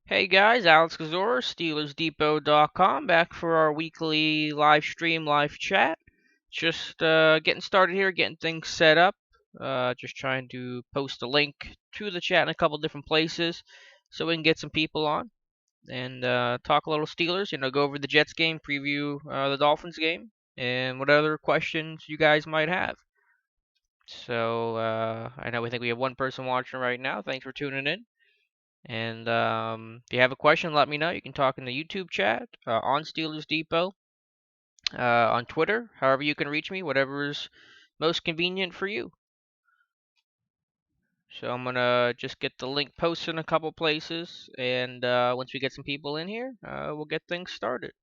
Hey guys, Alex Kozora, SteelersDepot.com, back for our weekly live stream, live chat. Just getting started here, getting things set up. Just trying to post a link to the chat in a couple different places so we can get some people on and talk a little Steelers. Go over the Jets game, preview the Dolphins game, and what other questions you guys might have. So I know we think we have one person watching right now. Thanks for tuning in. And if you have a question, let me know. You can talk in the YouTube chat, on Steelers Depot, on Twitter, however you can reach me, whatever is most convenient for you. So I'm gonna just get the link posted in a couple places, and once we get some people in here, we'll get things started.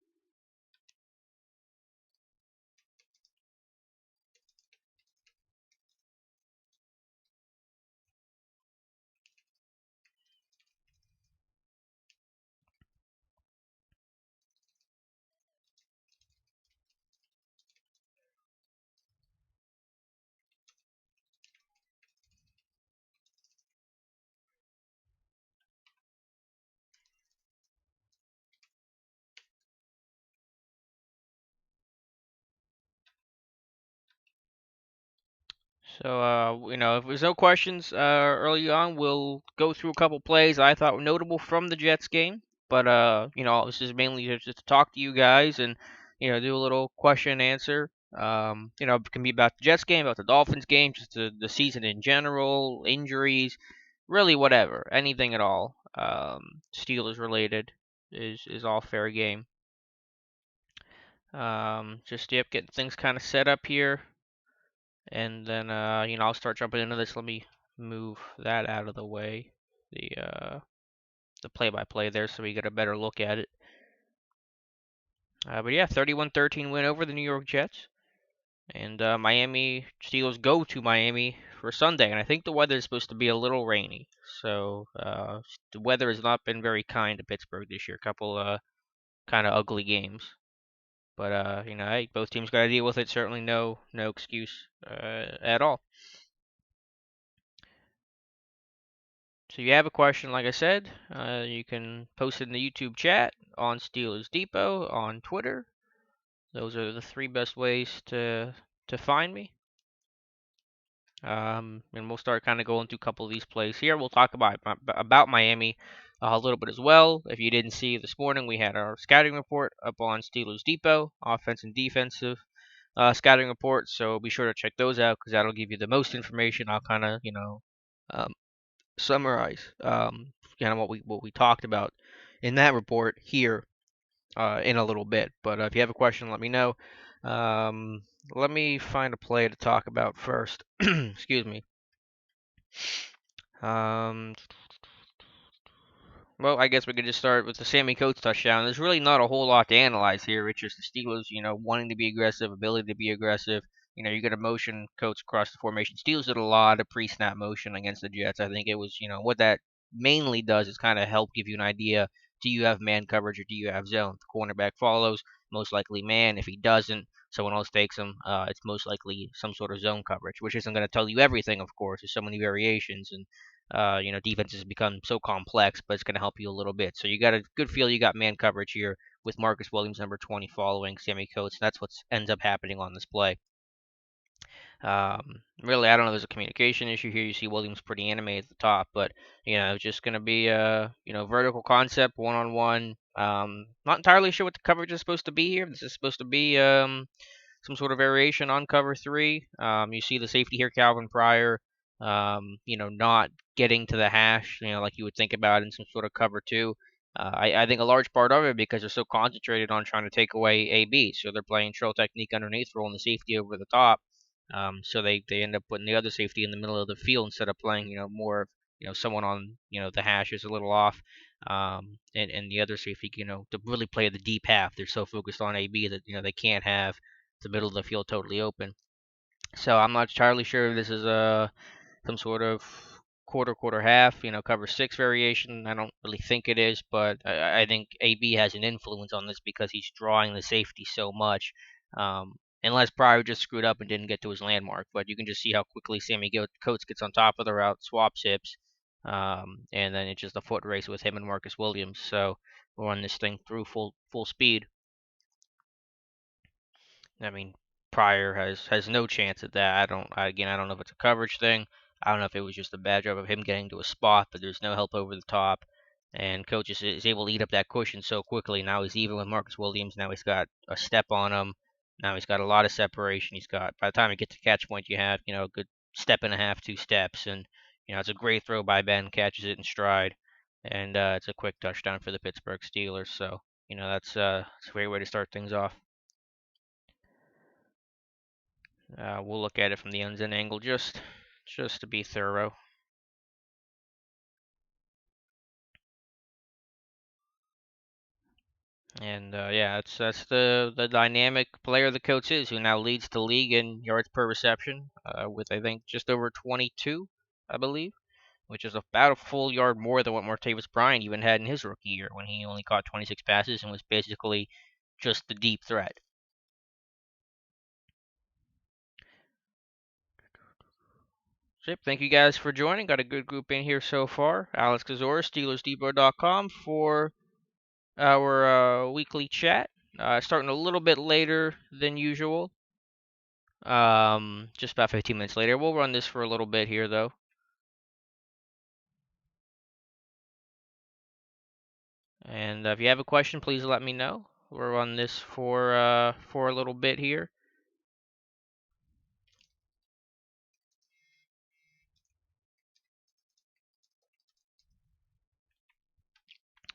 So, if there's no questions early on, we'll go through a couple plays I thought were notable from the Jets game. But, this is mainly just to talk to you guys and, do a little question and answer. It can be about the Jets game, about the Dolphins game, just the season in general, injuries, really whatever, anything at all. Steelers related is all fair game. Just, yep, getting things kind of set up here. And then, I'll start jumping into this. Let me move that out of the way. The play-by-play there, so we get a better look at it. But yeah, 31-13 win over the New York Jets. And Miami Steelers go to Miami for Sunday, and I think the weather is supposed to be a little rainy. So the weather has not been very kind to Pittsburgh this year. A couple kind of ugly games. But hey, both teams got to deal with it. Certainly no excuse at all. So if you have a question, like I said, you can post it in the YouTube chat, on Steelers Depot, on Twitter. Those are the three best ways to find me. And we'll start kind of going through a couple of these plays here. We'll talk about Miami a little bit as well. If you didn't see this morning, we had our scouting report up on Steelers Depot, offense and defensive scouting report. So be sure to check those out because that'll give you the most information. I'll kind of um, summarize kind of what we talked about in that report here in a little bit. But if you have a question, let me know. Um, Let me find a play to talk about first. Excuse me. Um, well, I guess we could just start with the Sammy Coates touchdown. There's really not a whole lot to analyze here. It's just the Steelers, wanting to be aggressive, ability to be aggressive. You get a motion Coates across the formation. Steelers did a lot of pre-snap motion against the Jets. I think it was, what that mainly does is kind of help give you an idea. Do you have man coverage or do you have zone? If the cornerback follows, most likely man. If he doesn't, someone else takes him. It's most likely some sort of zone coverage, which isn't going to tell you everything, of course. There's so many variations, and defenses become so complex, but it's going to help you a little bit. So you got a good feel you got man coverage here with Marcus Williams, number 20, following Sammy Coates. That's what ends up happening on this play. Really, I don't know. There's a communication issue here. You see Williams pretty animated at the top, but it's just going to be a vertical concept, one on one. Not entirely sure what the coverage is supposed to be here. This is supposed to be some sort of variation on cover three. You see the safety here, Calvin Pryor, not getting to the hash, like you would think about in some sort of cover two. I think a large part of it because they're so concentrated on trying to take away AB, so they're playing trail technique underneath, rolling the safety over the top. So they end up putting the other safety in the middle of the field instead of playing, more, someone on, the hash is a little off, and the other safety, to really play the deep half. They're so focused on AB that they can't have the middle of the field totally open. So I'm not entirely sure if this is some sort of quarter half, cover six variation. I don't really think it is, but I think AB has an influence on this because he's drawing the safety so much. Unless Pryor just screwed up and didn't get to his landmark, but you can just see how quickly Sammy Coates gets on top of the route, swaps hips, And then it's just a foot race with him and Marcus Williams. So we'll run this thing through full speed. I mean, Pryor has no chance at that. I don't know if it's a coverage thing. I don't know if it was just a bad job of him getting to a spot, but there's no help over the top. And coach is able to eat up that cushion so quickly. Now he's even with Marcus Williams. Now he's got a step on him. Now he's got a lot of separation. He's got, by the time he gets to catch point, you have, a good step and a half, 2 steps. And, it's a great throw by Ben, catches it in stride. And it's a quick touchdown for the Pittsburgh Steelers. So, that's a great way to start things off. We'll look at it from the ends and angle just to be thorough. And yeah, that's the dynamic player the coach is, who now leads the league in yards per reception, with I think just over 22, I believe, which is about a full yard more than what Martavis Bryant even had in his rookie year, when he only caught 26 passes and was basically just the deep threat. So, thank you guys for joining. Got a good group in here so far. Alex Kozora, SteelersDepot.com for our weekly chat. Starting a little bit later than usual. Just about 15 minutes later. We'll run this for a little bit here, though. And if you have a question, please let me know. We'll run this for a little bit here.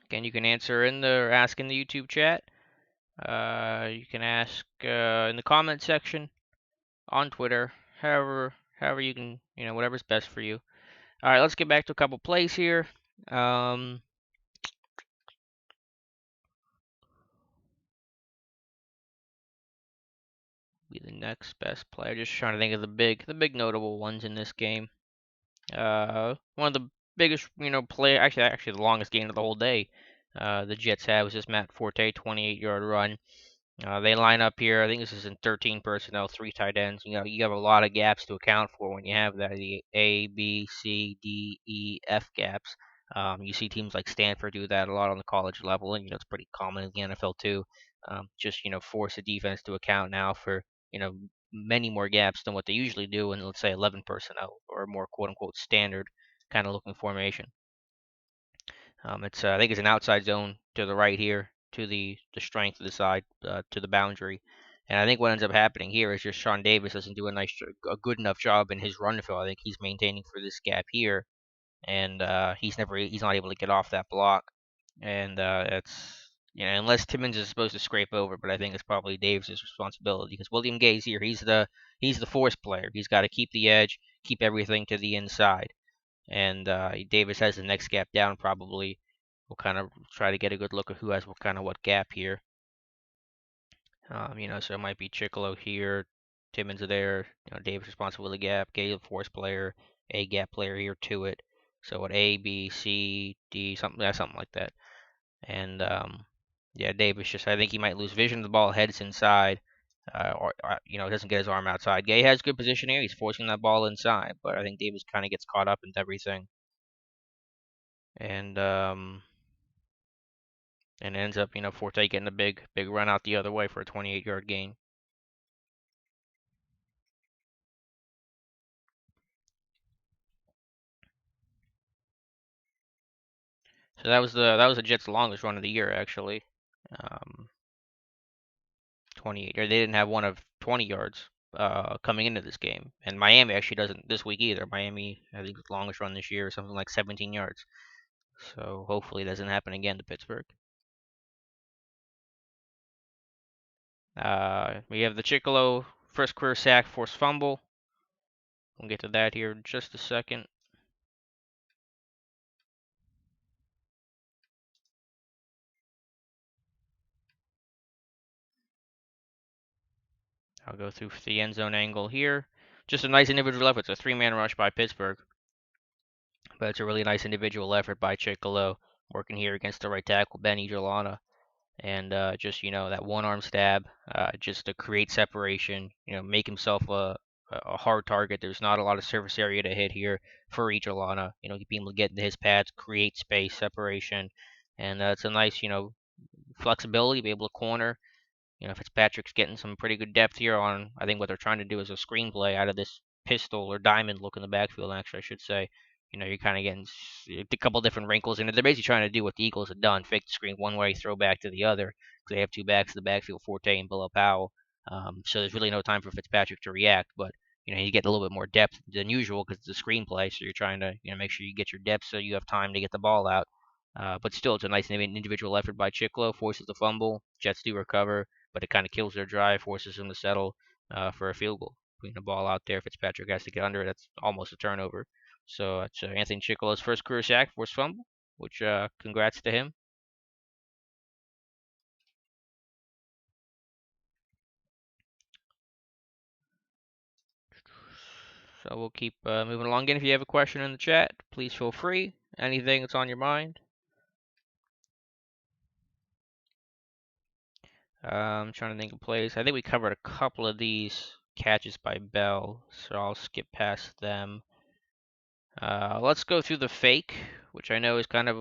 Again, you can ask in the YouTube chat. You can ask in the comment section, on Twitter, however you can, whatever's best for you. All right, let's get back to a couple plays here. Be the next best player. Just trying to think of the big notable ones in this game. One of the biggest, play actually the longest game of the whole day. The Jets had was this Matt Forte 28-yard run. They line up here. I think this is in 13 personnel, 3 tight ends. You have a lot of gaps to account for when you have that, the A, B, C, D, E, F gaps. You see teams like Stanford do that a lot on the college level, and it's pretty common in the NFL too. Just force the defense to account now for many more gaps than what they usually do in, let's say, 11 personnel or more quote unquote standard kind of looking formation. It's I think it's an outside zone to the right here, to the strength of the side, to the boundary. And I think what ends up happening here is just Sean Davis doesn't do a good enough job in his run fill. I think he's maintaining for this gap here, and he's not able to get off that block. And it's unless Timmons is supposed to scrape over, but I think it's probably Davis' responsibility, because William Gay's here. He's the force player. He's got to keep the edge, keep everything to the inside. And Davis has the next gap down probably. We'll kind of try to get a good look at who has what gap here. So it might be Chicolo here, Timmons there, Davis responsible for the gap, Gay the force player, a gap player here to it. So what A, B, C, D, something like that. And yeah, Davis I think he might lose vision of the ball, heads inside, or doesn't get his arm outside. Gay has good position here. He's forcing that ball inside, but I think Davis kind of gets caught up into everything. And ends up, Forte getting a big run out the other way for a 28-yard gain. So that was the Jets' longest run of the year, actually. 28. Or they didn't have one of 20 yards coming into this game, and Miami actually doesn't this week either. Miami, I think, the longest run this year is something like 17 yards. So hopefully it doesn't happen again to Pittsburgh. We have the Chicolo first career sack, forced fumble. We'll get to that here in just a second. I'll go through the end zone angle here. Just a nice individual effort. It's a 3-man rush by Pittsburgh, but it's a really nice individual effort by Chicolo, working here against the right tackle, Benny Gelana. And just that one arm stab, just to create separation, make himself a hard target. There's not a lot of surface area to hit here for each Alana. Being able to get into his pads, create space, separation, and it's a nice, flexibility, be able to corner. Fitzpatrick's getting some pretty good depth here on, I think what they're trying to do is a screenplay out of this pistol or diamond look in the backfield, actually, I should say. You're kind of getting a couple different wrinkles in it. They're basically trying to do what the Eagles have done, fake the screen one way, throw back to the other, because they have two backs in the backfield, Forte and Bilal Powell. So there's really no time for Fitzpatrick to react, but you get a little bit more depth than usual because it's a screenplay, so you're trying to make sure you get your depth so you have time to get the ball out. But still, it's a nice individual effort by Chiclo, forces the fumble, Jets do recover, but it kind of kills their drive, forces them to settle for a field goal. Putting the ball out there, Fitzpatrick has to get under it. That's almost a turnover. So it's Anthony Chicolo's first career sack, forced fumble, which congrats to him. So we'll keep moving along. Again, if you have a question in the chat, please feel free. Anything that's on your mind. I'm trying to think of plays. I think we covered a couple of these catches by Bell, so I'll skip past them. Let's go through the fake, which I know is kind of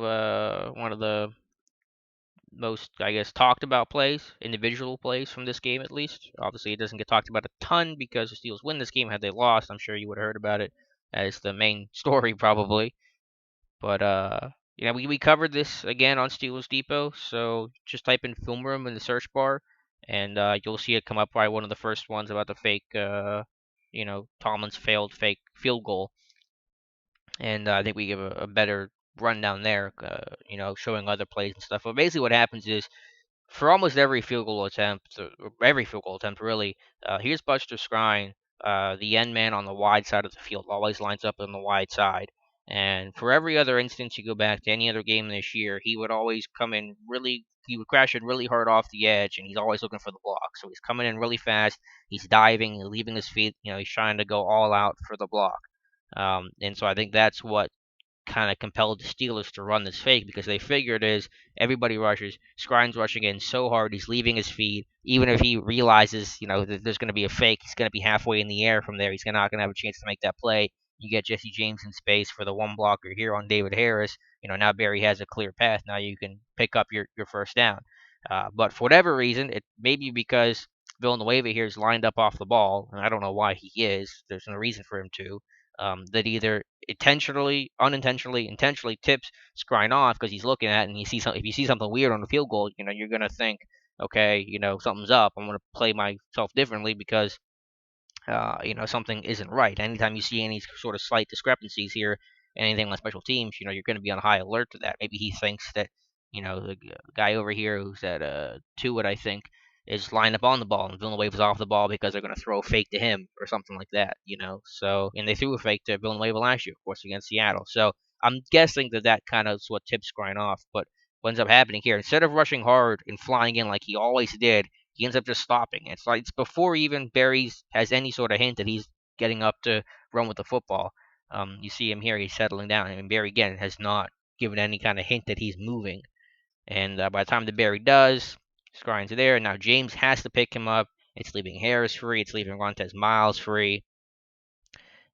one of the most, I guess, talked about plays, individual plays from this game at least. Obviously, it doesn't get talked about a ton because the Steelers win this game. Had they lost, I'm sure you would have heard about it as the main story probably. But we covered this again on Steelers Depot. So just type in film room in the search bar, and you'll see it come up. Probably one of the first ones about the fake, Tomlin's failed fake field goal, and I think we give a better rundown there. Showing other plays and stuff. But basically, what happens is for almost every field goal attempt, or every field goal attempt really, here's Buster Skrine, the end man on the wide side of the field, always lines up on the wide side. And for every other instance, you go back to any other game this year, he would always come in really, he would crash it really hard off the edge, and he's always looking for the block. So he's coming in really fast, he's diving, leaving his feet, he's trying to go all out for the block. And so I think that's what kind of compelled the Steelers to run this fake because they figured is everybody rushes. Skrine's rushing in so hard he's leaving his feet. Even if he realizes that there's going to be a fake, he's going to be halfway in the air from there. He's not going to have a chance to make that play. You get Jesse James in space for the one blocker here on David Harris. Now Barry has a clear path. Now you can pick up your first down. But for whatever reason, it may be because Villanueva here is lined up off the ball, and I don't know why he is. There's no reason for him to. That either intentionally, unintentionally, intentionally tips Skrine off because he's looking at it and you see something. If you see something weird on the field goal, you're gonna think, okay, something's up. I'm gonna play myself differently because something isn't right. Anytime you see any sort of slight discrepancies here, anything on special teams, you're going to be on high alert to that. Maybe he thinks that, the guy over here who's at Tuitt, I think, is lined up on the ball and Villanueva's off the ball because they're going to throw a fake to him or something like that. So, and they threw a fake to Villanueva last year, of course, against Seattle. So I'm guessing that kind of is what tips Skrine off. But what ends up happening here, instead of rushing hard and flying in like he always did, he ends up just stopping. It's before even Barry's has any sort of hint that he's getting up to run with the football. You see him here; he's settling down. I mean, Barry again has not given any kind of hint that he's moving. And by the time the Barry does, Skrine's there. Now James has to pick him up. It's leaving Harris free. It's leaving Montez Miles free.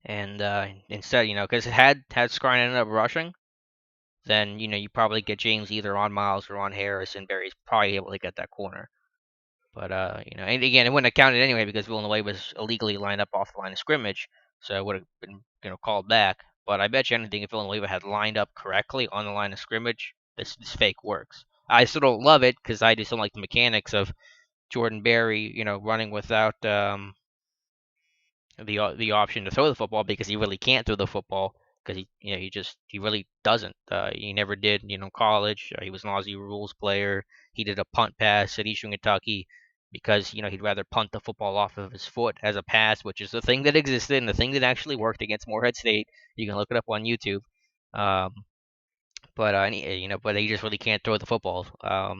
And instead, because had Skrine ended up rushing, then you probably get James either on Miles or on Harris, and Barry's probably able to get that corner. But and again, it wouldn't have counted anyway because Villanova was illegally lined up off the line of scrimmage, so it would have been called back. But I bet you anything, if Villanova had lined up correctly on the line of scrimmage, this fake works. I still don't love it because I just don't like the mechanics of Jordan Berry, running without the option to throw the football because he really can't throw the football because he really doesn't. He never did. College. He was an Aussie rules player. He did a punt pass at Eastern Kentucky because he'd rather punt the football off of his foot as a pass, which is the thing that existed and the thing that actually worked against Morehead State. You can look it up on YouTube. Um, but he just really can't throw the football. I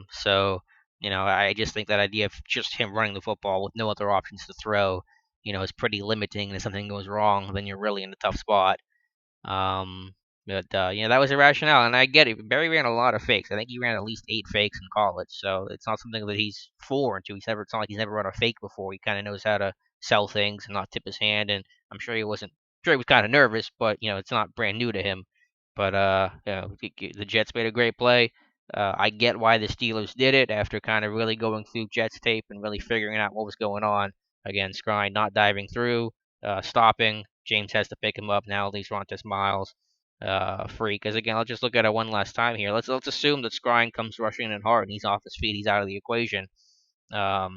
just think that idea of just him running the football with no other options to throw, is pretty limiting. And if something goes wrong, then you're really in a tough spot. But that was a rationale, and I get it. Barry ran a lot of fakes. I think he ran at least 8 fakes in college, so it's not something that he's foreign to. It's not like he's never run a fake before. He kind of knows how to sell things and not tip his hand. And I'm sure he wasn't. Sure, he was kind of nervous, but it's not brand new to him. But the Jets made a great play. I get why the Steelers did it after kind of really going through Jets tape and really figuring out what was going on. Again, Scrine not diving through, stopping. James has to pick him up now. At least Rontes Miles free. Because again, let's just look at it one last time here. Let's assume that Scrine comes rushing in hard and he's off his feet. He's out of the equation. Now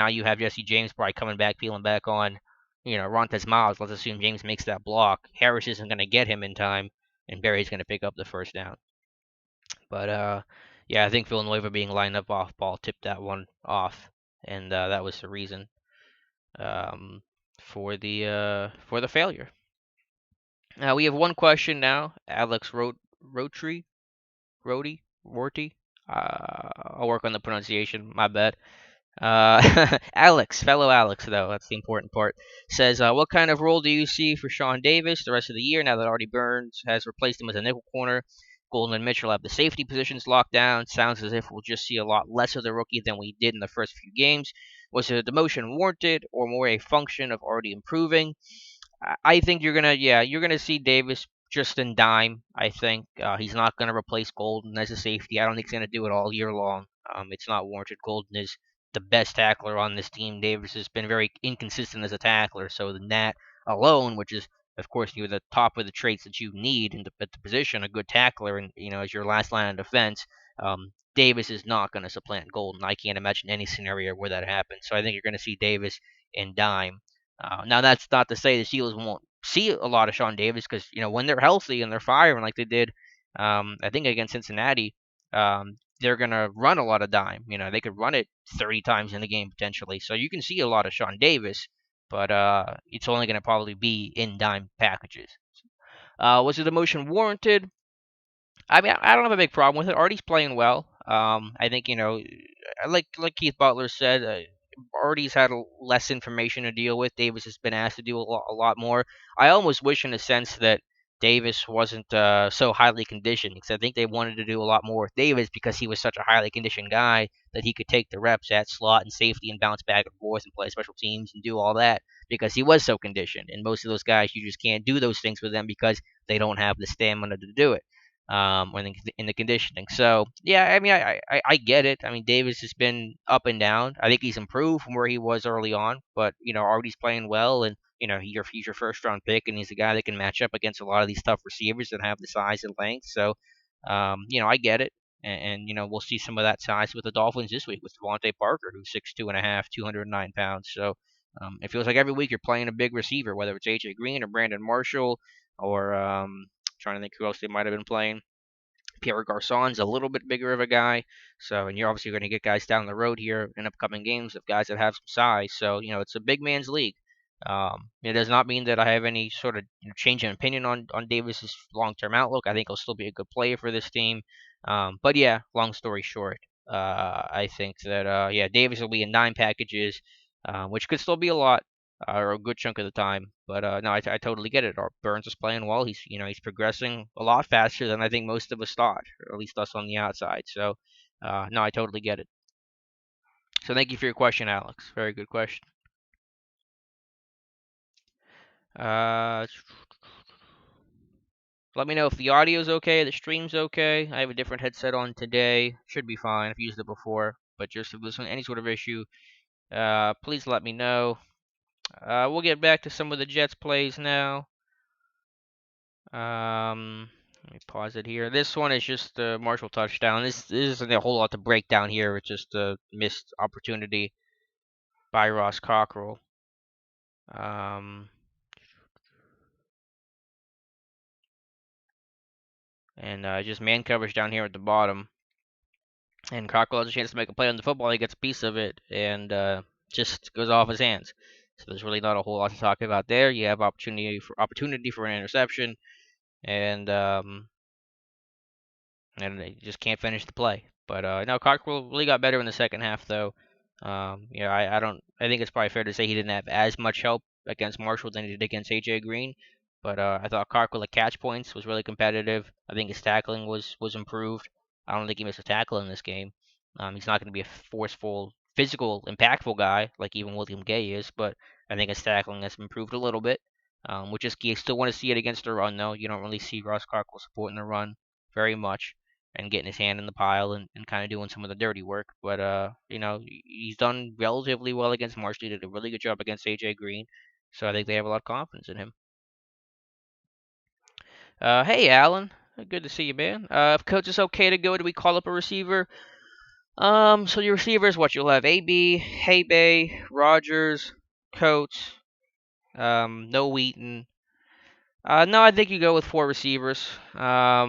you have Jesse James probably coming back, peeling back on. Rontes Miles. Let's assume James makes that block. Harris isn't going to get him in time, and Barry's going to pick up the first down. But yeah, I think Villanueva being lined up off ball tipped that one off, and that was the reason um, for the failure. We have one question now. Alex Rotry, Rorty. I'll work on the pronunciation. My bad. Alex, fellow Alex, though, that's the important part, says, what kind of role do you see for Sean Davis the rest of the year now that Artie Burns has replaced him as a nickel corner? Golden and Mitchell have the safety positions locked down. Sounds as if we'll just see a lot less of the rookie than we did in the first few games. Was a demotion warranted or more a function of Artie improving? I think you're gonna see Davis just in dime. I think he's not gonna replace Golden as a safety. I don't think he's gonna do it all year long. It's not warranted. Golden is the best tackler on this team. Davis has been very inconsistent as a tackler, so that alone, which is of course you're the top of the traits that you need at the position, a good tackler, and as your last line of defense. Davis is not going to supplant Golden. I can't imagine any scenario where that happens. So I think you're going to see Davis in dime. Now that's not to say the Steelers won't see a lot of Sean Davis because when they're healthy and they're firing like they did, I think against Cincinnati, they're gonna run a lot of dime. They could run it 30 times in the game potentially, so you can see a lot of Sean Davis, but it's only gonna probably be in dime packages. Was the demotion warranted? I mean, I don't have a big problem with it. Artie's playing well. I think like Keith Butler said, Artie's had less information to deal with. Davis has been asked to do a lot more. I almost wish, in a sense, that Davis wasn't so highly conditioned because I think they wanted to do a lot more with Davis because he was such a highly conditioned guy that he could take the reps at slot and safety and bounce back and forth and play special teams and do all that because he was so conditioned. And most of those guys, you just can't do those things with them because they don't have the stamina to do it when in the conditioning. So yeah, I mean, I get it. I mean, Davis has been up and down. I think he's improved from where he was early on, but Artie's playing well, and he's your first round pick, and he's a guy that can match up against a lot of these tough receivers that have the size and length. So I get it. And we'll see some of that size with the Dolphins this week with Devontae Parker, who's 6'2.5", 209 pounds. So it feels like every week you're playing a big receiver, whether it's AJ Green or Brandon Marshall or trying to think who else they might have been playing. Pierre Garcon's a little bit bigger of a guy, so and you're obviously going to get guys down the road here in upcoming games of guys that have some size. So it's a big man's league. It does not mean that I have any sort of change in opinion on Davis's long-term outlook. I think he'll still be a good player for this team. But yeah, long story short, I think that yeah, Davis will be in 9 packages, which could still be a lot or a good chunk of the time. But no, I totally get it. Burns is playing well. He's progressing a lot faster than I think most of us thought, or at least us on the outside. So no, I totally get it. So thank you for your question, Alex. Very good question. Uh, Let me know if the audio's okay, the stream's okay. I have a different headset on today. Should be fine. I've used it before. But just if there's any sort of issue, please let me know. We'll get back to some of the Jets plays now. Let me pause it here. This one is just a Marshall touchdown. This isn't a whole lot to break down here. It's just a missed opportunity by Ross Cockrell. And just man coverage down here at the bottom. And Cockrell has a chance to make a play on the football. He gets a piece of it and just goes off his hands. So there's really not a whole lot to talk about there. You have opportunity for an interception, and they just can't finish the play. But no, Cockrell really got better in the second half, though. I don't. I think it's probably fair to say he didn't have as much help against Marshall than he did against AJ Green. But I thought Cockrell at catch points was really competitive. I think his tackling was improved. I don't think he missed a tackle in this game. He's not going to be a forceful physical, impactful guy like even William Gay is, but I think his tackling has improved a little bit, which is key. I still want to see it against the run, though. You don't really see Ross Cockrell supporting the run very much and getting his hand in the pile and kind of doing some of the dirty work. But he's done relatively well against Marshall. He did a really good job against AJ Green, so I think they have a lot of confidence in him. Hey Alan, good to see you, man. If coach is okay to go, do we call up a receiver? So your receivers, what you'll have: AB, Haybay, Rogers, Coates, no Wheaton. No, I think you go with four receivers. Yeah,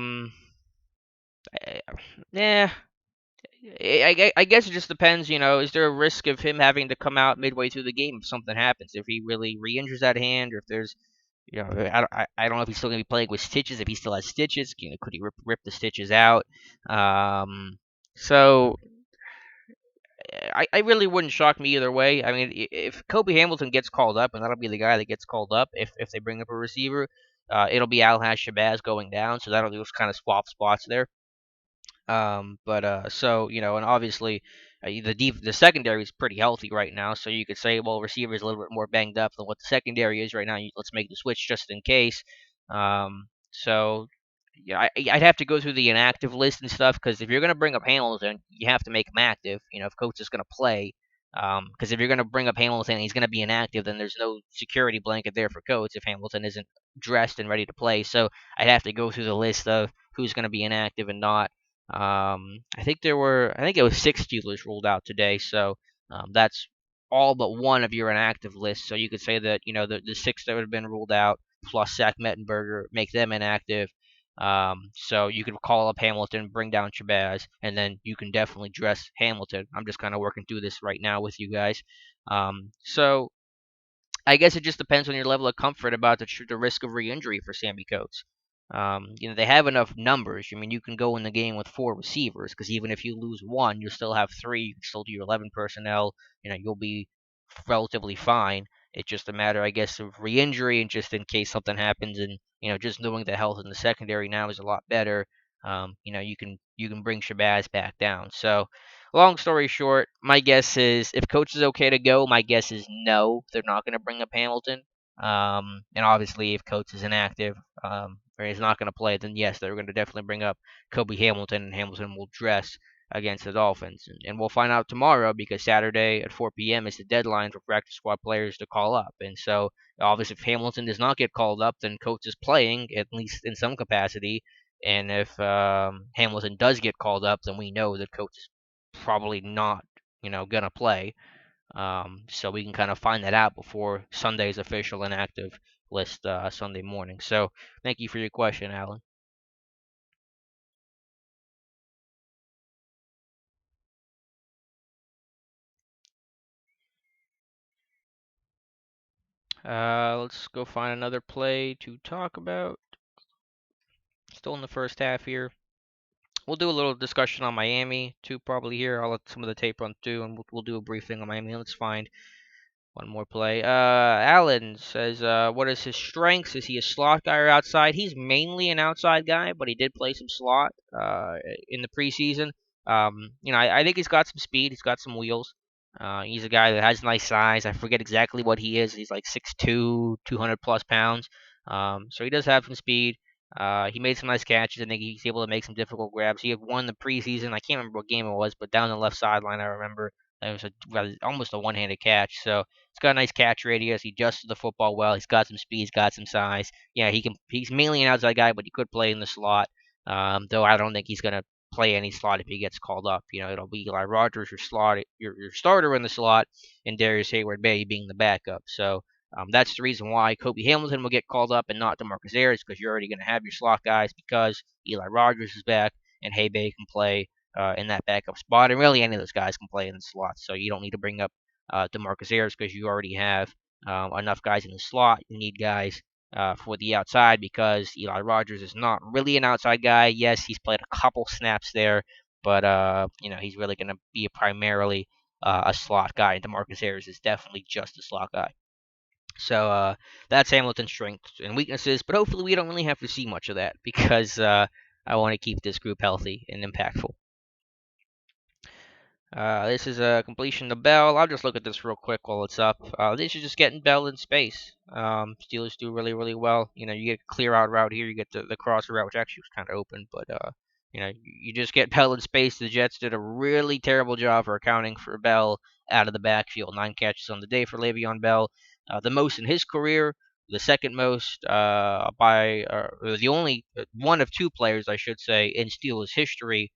I guess it just depends. Is there a risk of him having to come out midway through the game if something happens? If he really re-injures that hand, or if there's, I don't know if he's still gonna be playing with stitches. If he still has stitches, could he rip the stitches out? So I really wouldn't shock me either way. I mean, if Kobe Hamilton gets called up, and that'll be the guy that gets called up if they bring up a receiver, it'll be Alhaj Shabazz going down, so that'll just kind of swap spots there. But so and obviously, the secondary is pretty healthy right now. So you could say, well, receiver is a little bit more banged up than what the secondary is right now. Let's make the switch just in case. So yeah, I'd have to go through the inactive list and stuff because if you're gonna bring up Hamilton, you have to make him active. If coach is gonna play. Because if you're going to bring up Hamilton and he's going to be inactive, then there's no security blanket there for coach if Hamilton isn't dressed and ready to play. So I'd have to go through the list of who's going to be inactive and not. I think it was six Steelers ruled out today, so that's all but one of your inactive list. So you could say that the six that would have been ruled out plus Zach Mettenberger make them inactive. So you could call up Hamilton, bring down Shabazz, and then you can definitely dress Hamilton. I'm just kind of working through this right now with you guys. So I guess it just depends on your level of comfort about the risk of re-injury for Sammy Coates. They have enough numbers. I mean, you can go in the game with four receivers because even if you lose one, you still have three. You can still do your 11 personnel. You'll be relatively fine. It's just a matter, I guess, of re-injury and just in case something happens. And just knowing the health in the secondary now is a lot better. You can bring Shabazz back down. So long story short, my guess is if coach is okay to go, my guess is no, they're not going to bring up Hamilton. And obviously, if coach is inactive, or he's not going to play, then yes, they're going to definitely bring up Kobe Hamilton, and Hamilton will dress against the Dolphins. And we'll find out tomorrow because Saturday at 4 p.m. is the deadline for practice squad players to call up. And so, obviously, if Hamilton does not get called up, then coach is playing, at least in some capacity. And if Hamilton does get called up, then we know that coach is probably not, gonna play. So we can kind of find that out before Sunday's official inactive list Sunday morning. So thank you for your question, Alan. Let's go find another play to talk about. Still in the first half here. We'll do a little discussion on Miami too, probably here. I'll let some of the tape run through, and we'll do a brief thing on Miami. Let's find one more play. Allen says, what is his strengths? Is he a slot guy or outside? He's mainly an outside guy, but he did play some slot in the preseason. I think he's got some speed. He's got some wheels. He's a guy that has nice size. I forget exactly what he is. He's like 6'2", 200 plus pounds. So he does have some speed. He made some nice catches. I think he's able to make some difficult grabs. He had won the preseason. I can't remember what game it was, but down the left sideline, I remember it was almost a one-handed catch. So he's got a nice catch radius. He adjusts the football well. He's got some speed. He's got some size. Yeah, he's mainly an outside guy, but he could play in the slot. Though I don't think he's gonna play any slot if he gets called up. It'll be Eli Rogers, your starter in the slot, and Darius Hayward Bay being the backup. So that's the reason why Kobe Hamilton will get called up and not DeMarcus Ayers because you're already going to have your slot guys because Eli Rogers is back and Haybay can play in that backup spot, and really any of those guys can play in the slot. So you don't need to bring up DeMarcus Ayers because you already have enough guys in the slot. You need guys for the outside because Eli Rogers is not really an outside guy. Yes, he's played a couple snaps there, but he's really going to be primarily a slot guy, and DeMarcus Ayers is definitely just a slot guy. So that's Hamilton's strengths and weaknesses, but hopefully we don't really have to see much of that because I want to keep this group healthy and impactful. This is a completion to Bell. I'll just look at this real quick while it's up. This is just getting Bell in space. Steelers do really, really well. You get a clear out route here. You get the crosser route, which actually was kind of open, but you just get Bell in space. The Jets did a really terrible job for accounting for Bell out of the backfield. 9 catches on the day for Le'Veon Bell, the most in his career. The second most the only one of two players, I should say, in Steelers history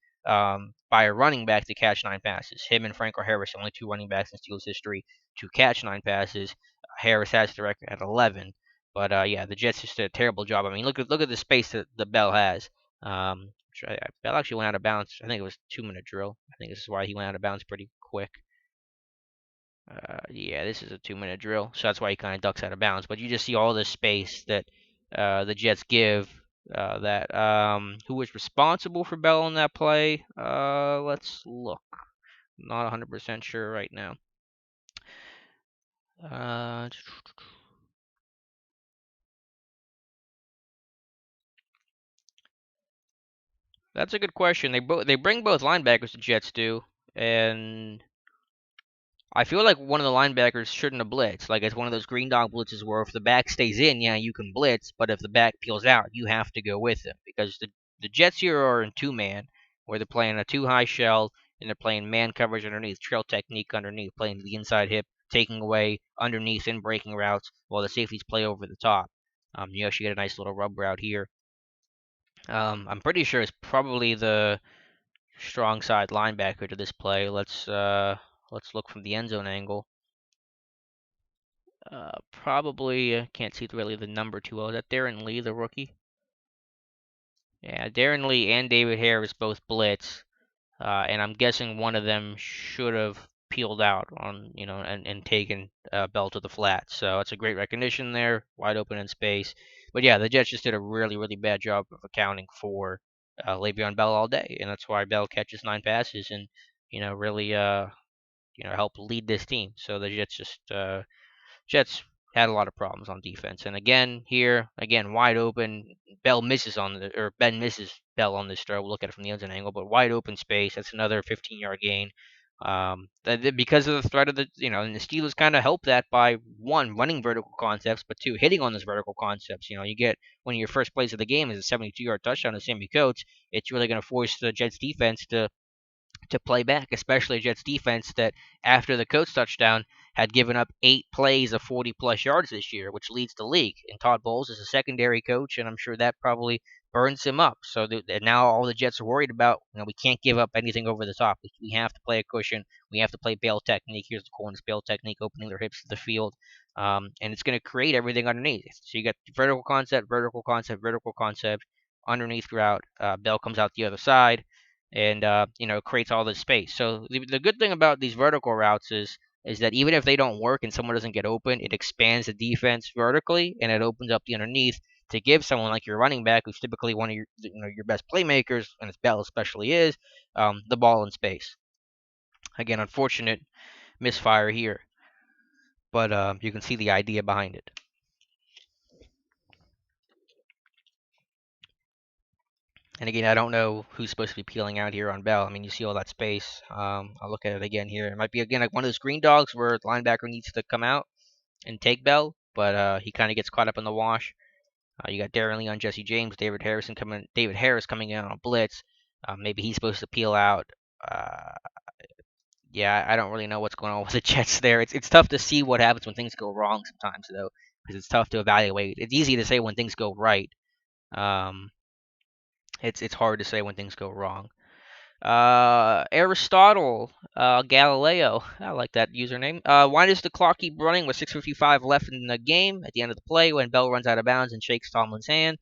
by a running back to catch 9 passes. Him and Franco Harris, only two running backs in Steelers history to catch 9 passes. Harris has the record at 11. But yeah, the Jets just did a terrible job. I mean, look at the space that the Bell has. Bell actually went out of bounds. I think it was 2 minute drill. I think this is why he went out of bounds pretty quick. Yeah, this is a 2 minute drill, so that's why he kind of ducks out of bounds. But you just see all this space that the Jets give. That who was responsible for Bell on that play? Let's look. Not 100% sure right now. Uh, that's a good question. They bring both linebackers, the Jets do, and I feel like one of the linebackers shouldn't have blitzed. Like it's one of those green dog blitzes where if the back stays in, yeah, you can blitz, but if the back peels out, you have to go with him because the Jets here are in 2 man, where they're playing a two high shell and they're playing man coverage underneath, trail technique underneath, playing the inside hip, taking away underneath and breaking routes while the safeties play over the top. You actually get a nice little rub route here. I'm pretty sure it's probably the strong side linebacker to this play. Let's look from the end zone angle. Probably can't see really the number too well. Is that Darren Lee, the rookie? Yeah, Darren Lee and David Harris both blitz, and I'm guessing one of them should have peeled out on and taken Bell to the flat. So it's a great recognition there, wide open in space. But yeah, the Jets just did a really really bad job of accounting for Le'Veon Bell all day, and that's why Bell catches 9 passes and really help lead this team. So the Jets had a lot of problems on defense. And again, here, again, wide open. Ben misses Bell on this throw. We'll look at it from the end zone angle, but wide open space. That's another 15-yard gain. Because of the threat of and the Steelers kind of help that by one, running vertical concepts, but two, hitting on those vertical concepts. You get one of your first plays of the game is a 72-yard touchdown to Sammy Coates. It's really going to force the Jets defense to play back, especially a Jets defense that after the Coates touchdown had given up 8 plays of 40 plus yards this year, which leads the league. And Todd Bowles is a secondary coach, and I'm sure that probably burns him up. So now all the Jets are worried about, we can't give up anything over the top. We have to play a cushion. We have to play bail technique. Here's the corners bail technique, opening their hips to the field. And it's going to create everything underneath. So you got vertical concept, vertical concept, vertical concept, underneath route. Bell comes out the other side and creates all this space. So the good thing about these vertical routes is that even if they don't work and someone doesn't get open, it expands the defense vertically and it opens up the underneath to give someone like your running back, who's typically one of your best playmakers, and as Bell especially is, the ball in space. Again, unfortunate misfire here, but you can see the idea behind it. And again, I don't know who's supposed to be peeling out here on Bell. I mean, you see all that space. I'll look at it again here. It might be again like one of those green dogs where the linebacker needs to come out and take Bell, but he kind of gets caught up in the wash. You got Darren Lee on Jesse James, David Harris coming in on a blitz. Maybe he's supposed to peel out. Uh, yeah, I don't really know what's going on with the Jets there. It's tough to see what happens when things go wrong sometimes though, because it's tough to evaluate. It's easy to say when things go right. Um, it's hard to say when things go wrong. Aristotle, Galileo. I like that username. Why does the clock keep running with 6:55 left in the game at the end of the play when Bell runs out of bounds and shakes Tomlin's hand?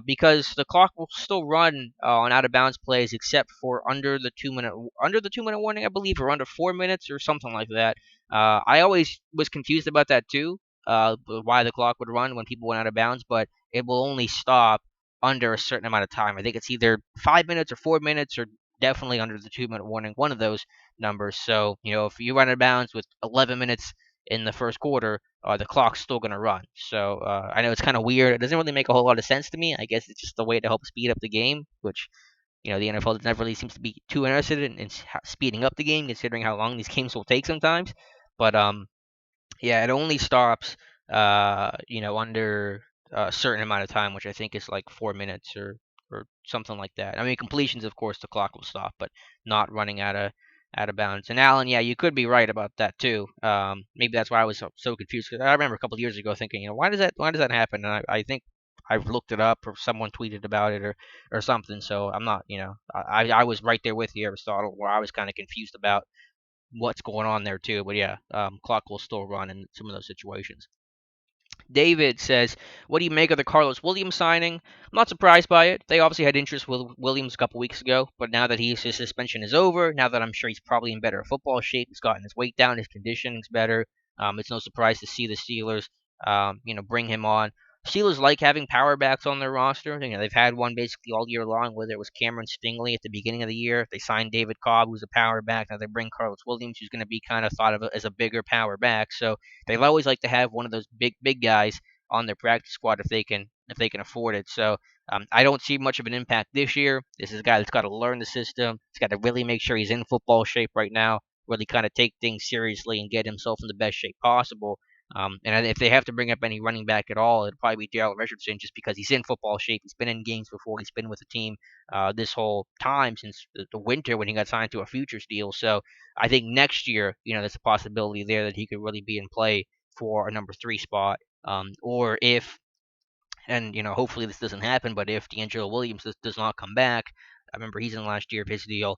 Because the clock will still run on out of bounds plays except for under the 2 minute warning, I believe, or under 4 minutes or something like that. I always was confused about that too. Why the clock would run when people went out of bounds, but it will only stop under a certain amount of time. I think it's either 5 minutes or 4 minutes or definitely under the 2 minute warning, one of those numbers. So, if you run out of bounds with 11 minutes in the first quarter, the clock's still going to run. So, I know it's kind of weird. It doesn't really make a whole lot of sense to me. I guess it's just a way to help speed up the game, which the NFL never really seems to be too interested in speeding up the game, considering how long these games will take sometimes. But yeah, it only stops, under a certain amount of time, which I think is like 4 minutes or something like that. I mean, completions, of course, the clock will stop, but not running out of bounds. And Alan, yeah, you could be right about that too. Maybe that's why I was so confused. 'Cause I remember a couple of years ago thinking, why does that happen? And I think I've looked it up or someone tweeted about it or something. So I'm not, I was right there with you, Aristotle, where I was kind of confused about what's going on there too. But yeah, clock will still run in some of those situations. David says, "What do you make of the Carlos Williams signing?" I'm not surprised by it. They obviously had interest with Williams a couple weeks ago, but now that his suspension is over, now that I'm sure he's probably in better football shape, he's gotten his weight down, his conditioning's better. It's no surprise to see the Steelers, bring him on. Steelers like having power backs on their roster. They've had one basically all year long, whether it was Cameron Stingley at the beginning of the year. They signed David Cobb, who's a power back. Now they bring Carlos Williams, who's going to be kind of thought of as a bigger power back. So they've always liked to have one of those big guys on their practice squad if they can afford it. So I don't see much of an impact this year. This is a guy that's got to learn the system. He's got to really make sure he's in football shape right now. Really kind of take things seriously and get himself in the best shape possible. And if they have to bring up any running back at all, it'd probably be Daryl Richardson, just because he's in football shape. He's been in games before. He's been with the team this whole time since the winter when he got signed to a futures deal. So I think next year, there's a possibility there that he could really be in play for a number three spot. Or if, and hopefully this doesn't happen, but if D'Angelo Williams does not come back, I remember he's in the last year of his deal.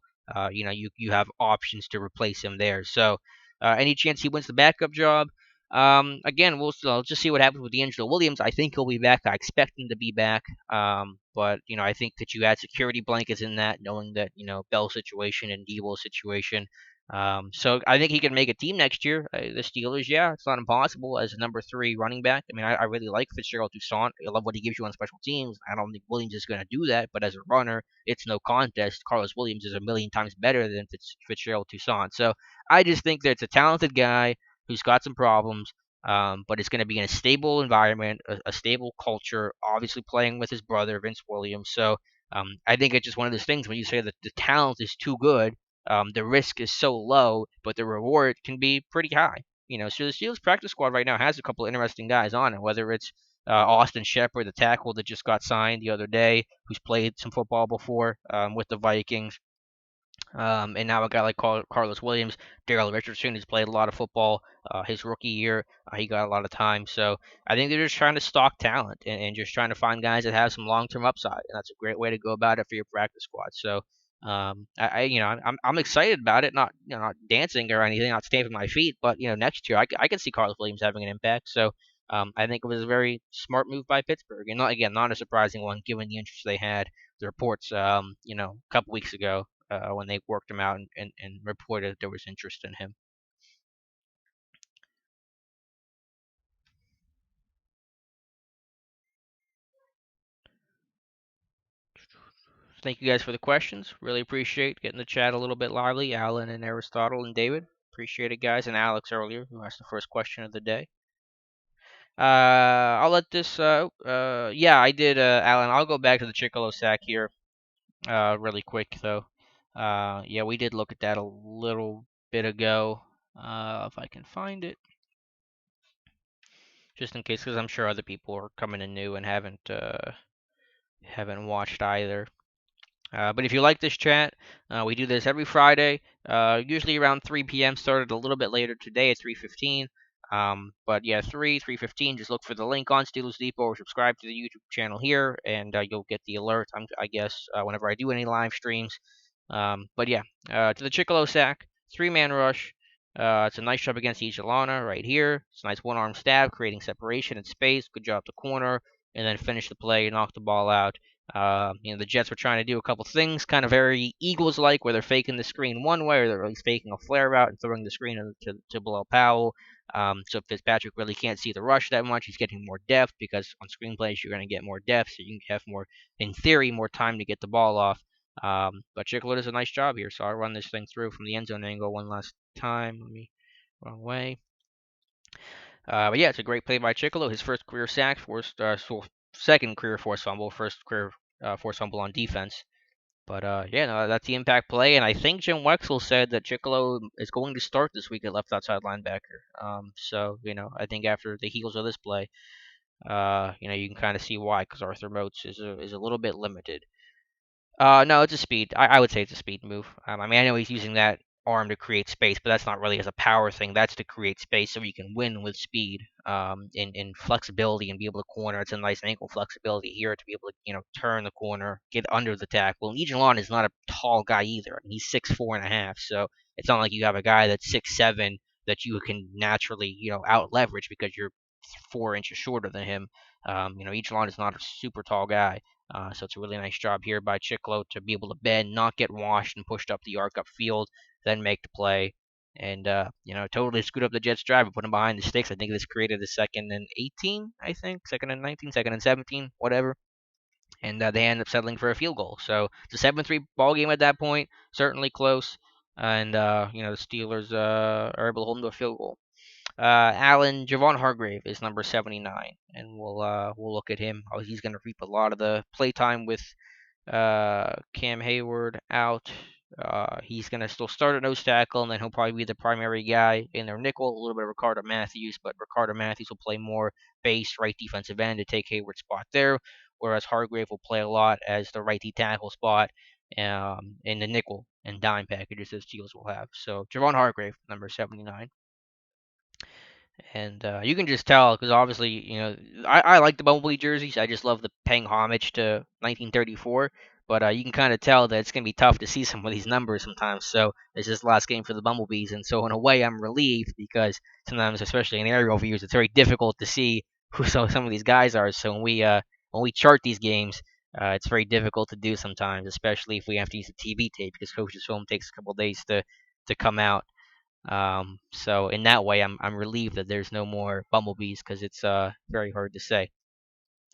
You have options to replace him there. So any chance he wins the backup job? Again, I'll just see what happens with D'Angelo Williams. I think he'll be back. I expect him to be back. But I think that you add security blankets in that, knowing that Bell situation and Debo situation. So I think he can make a team next year. The Steelers, yeah, it's not impossible as a number three running back. I mean, I really like Fitzgerald Toussaint. I love what he gives you on special teams. I don't think Williams is going to do that, but as a runner, it's no contest. Carlos Williams is a million times better than Fitzgerald Toussaint. So I just think that it's a talented guy who's got some problems, but it's going to be in a stable environment, a stable culture, obviously playing with his brother, Vince Williams. So I think it's just one of those things when you say that the talent is too good, the risk is so low, but the reward can be pretty high. So the Steelers practice squad right now has a couple of interesting guys on it, whether it's Austin Shepard, the tackle that just got signed the other day, who's played some football before with the Vikings. And now a guy like Carlos Williams, Daryl Richardson, who's played a lot of football his rookie year. He got a lot of time. So I think they're just trying to stock talent and just trying to find guys that have some long-term upside. And that's a great way to go about it for your practice squad. So I'm excited about it. Not dancing or anything, not stamping my feet, but next year I can see Carlos Williams having an impact. So I think it was a very smart move by Pittsburgh, and not a surprising one given the interest they had. The reports, a couple weeks ago when they worked him out and reported there was interest in him. Thank you guys for the questions. Really appreciate getting the chat a little bit lively. Alan and Aristotle and David. Appreciate it, guys. And Alex earlier, who asked the first question of the day. I'll let this. Yeah, I did, Alan. I'll go back to the Chicolo sack here, really quick though. Yeah, we did look at that a little bit ago. If I can find it, just in case, because I'm sure other people are coming in new and haven't watched either. But if you like this chat, we do this every Friday, usually around 3 p.m. Started a little bit later today at 3:15. But yeah, 3:15. Just look for the link on Steelers Depot or subscribe to the YouTube channel here, and you'll get the alert. I guess whenever I do any live streams. But yeah, to the Chicolo sack, three-man rush. It's a nice job against Ijalana right here. It's a nice one-arm stab, creating separation and space. Good job to corner, and then finish the play, knock the ball out. The Jets were trying to do a couple things, kind of very Eagles-like, where they're faking the screen one way, or they're at least faking a flare route and throwing the screen to below Powell. So Fitzpatrick really can't see the rush that much. He's getting more depth because on screenplays you're going to get more depth, so you can have more, in theory, more time to get the ball off. But Chicklet does a nice job here, so I'll run this thing through from the end zone angle one last time. Wrong way. But yeah, it's a great play by Chicolo. His first career sack, second career forced fumble, first career forced fumble on defense. But yeah, no, that's the impact play, and I think Jim Wexell said that Chicolo is going to start this week at left outside linebacker. So I think after the heels of this play, you can kind of see why, because Arthur Moats is a little bit limited. No, it's a speed. I would say it's a speed move. I mean, I know he's using that arm to create space, but that's not really as a power thing. That's to create space so he can win with speed, in flexibility and be able to corner. It's a nice ankle flexibility here to be able to, turn the corner, get under the tackle. And Egan Lawn is not a tall guy either. He's 6'4.5", so it's not like you have a guy that's 6'7" that you can naturally, out leverage because you're 4 inches shorter than him. Egan Lawn is not a super tall guy. So it's a really nice job here by Chiclo to be able to bend, not get washed and pushed up the arc upfield, then make the play. And, totally screwed up the Jets' drive and put them behind the sticks. I think this created a 2nd and 18, I think. 2nd and 19, 2nd and 17, whatever. And they end up settling for a field goal. So it's a 7-3 ball game at that point. Certainly close. And, the Steelers are able to hold them to a field goal. Javon Hargrave is number 79, and we'll look at him. Oh, he's going to reap a lot of the playtime with Cam Hayward out. He's going to still start at nose tackle, and then he'll probably be the primary guy in their nickel. A little bit of Ricardo Matthews, but Ricardo Matthews will play more base right defensive end to take Hayward's spot there, whereas Hargrave will play a lot as the right D tackle spot in the nickel and dime packages as Steelers will have. So Javon Hargrave, number 79. And you can just tell because obviously, I like the Bumblebee jerseys. I just love the paying homage to 1934. But you can kind of tell that it's going to be tough to see some of these numbers sometimes. So it's just the last game for the Bumblebees. And so, in a way, I'm relieved because sometimes, especially in aerial views, it's very difficult to see who some of these guys are. So when we chart these games, it's very difficult to do sometimes, especially if we have to use the TV tape because coach's film takes a couple of days to come out. So in that way, I'm relieved that there's no more bumblebees because it's very hard to say.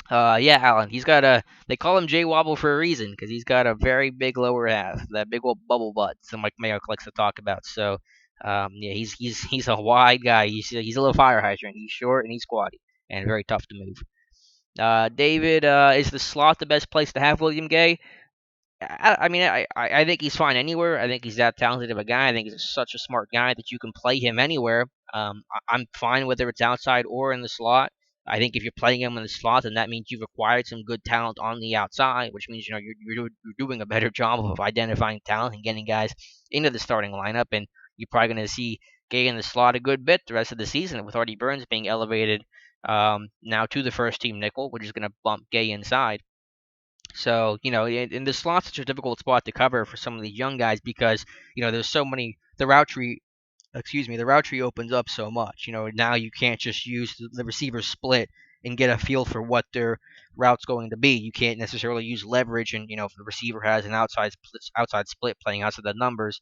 Yeah, Alan, he's got a. They call him Jay Wobble for a reason because he's got a very big lower half, that big old bubble butt. So Mike Mayo likes to talk about. So, yeah, he's a wide guy. He's a little fire hydrant. He's short and he's squatty and very tough to move. David, is the slot the best place to have William Gay? I mean, I think he's fine anywhere. I think he's that talented of a guy. I think he's such a smart guy that you can play him anywhere. I'm fine whether it's outside or in the slot. I think if you're playing him in the slot, then that means you've acquired some good talent on the outside, which means you're doing a better job of identifying talent and getting guys into the starting lineup. And you're probably going to see Gay in the slot a good bit the rest of the season, with Artie Burns being elevated now to the first team nickel, which is going to bump Gay inside. So, in the slot's such a difficult spot to cover for some of these young guys because, there's so many, the route tree opens up so much. Now you can't just use the receiver split and get a feel for what their route's going to be. You can't necessarily use leverage, and if the receiver has an outside split playing outside the numbers,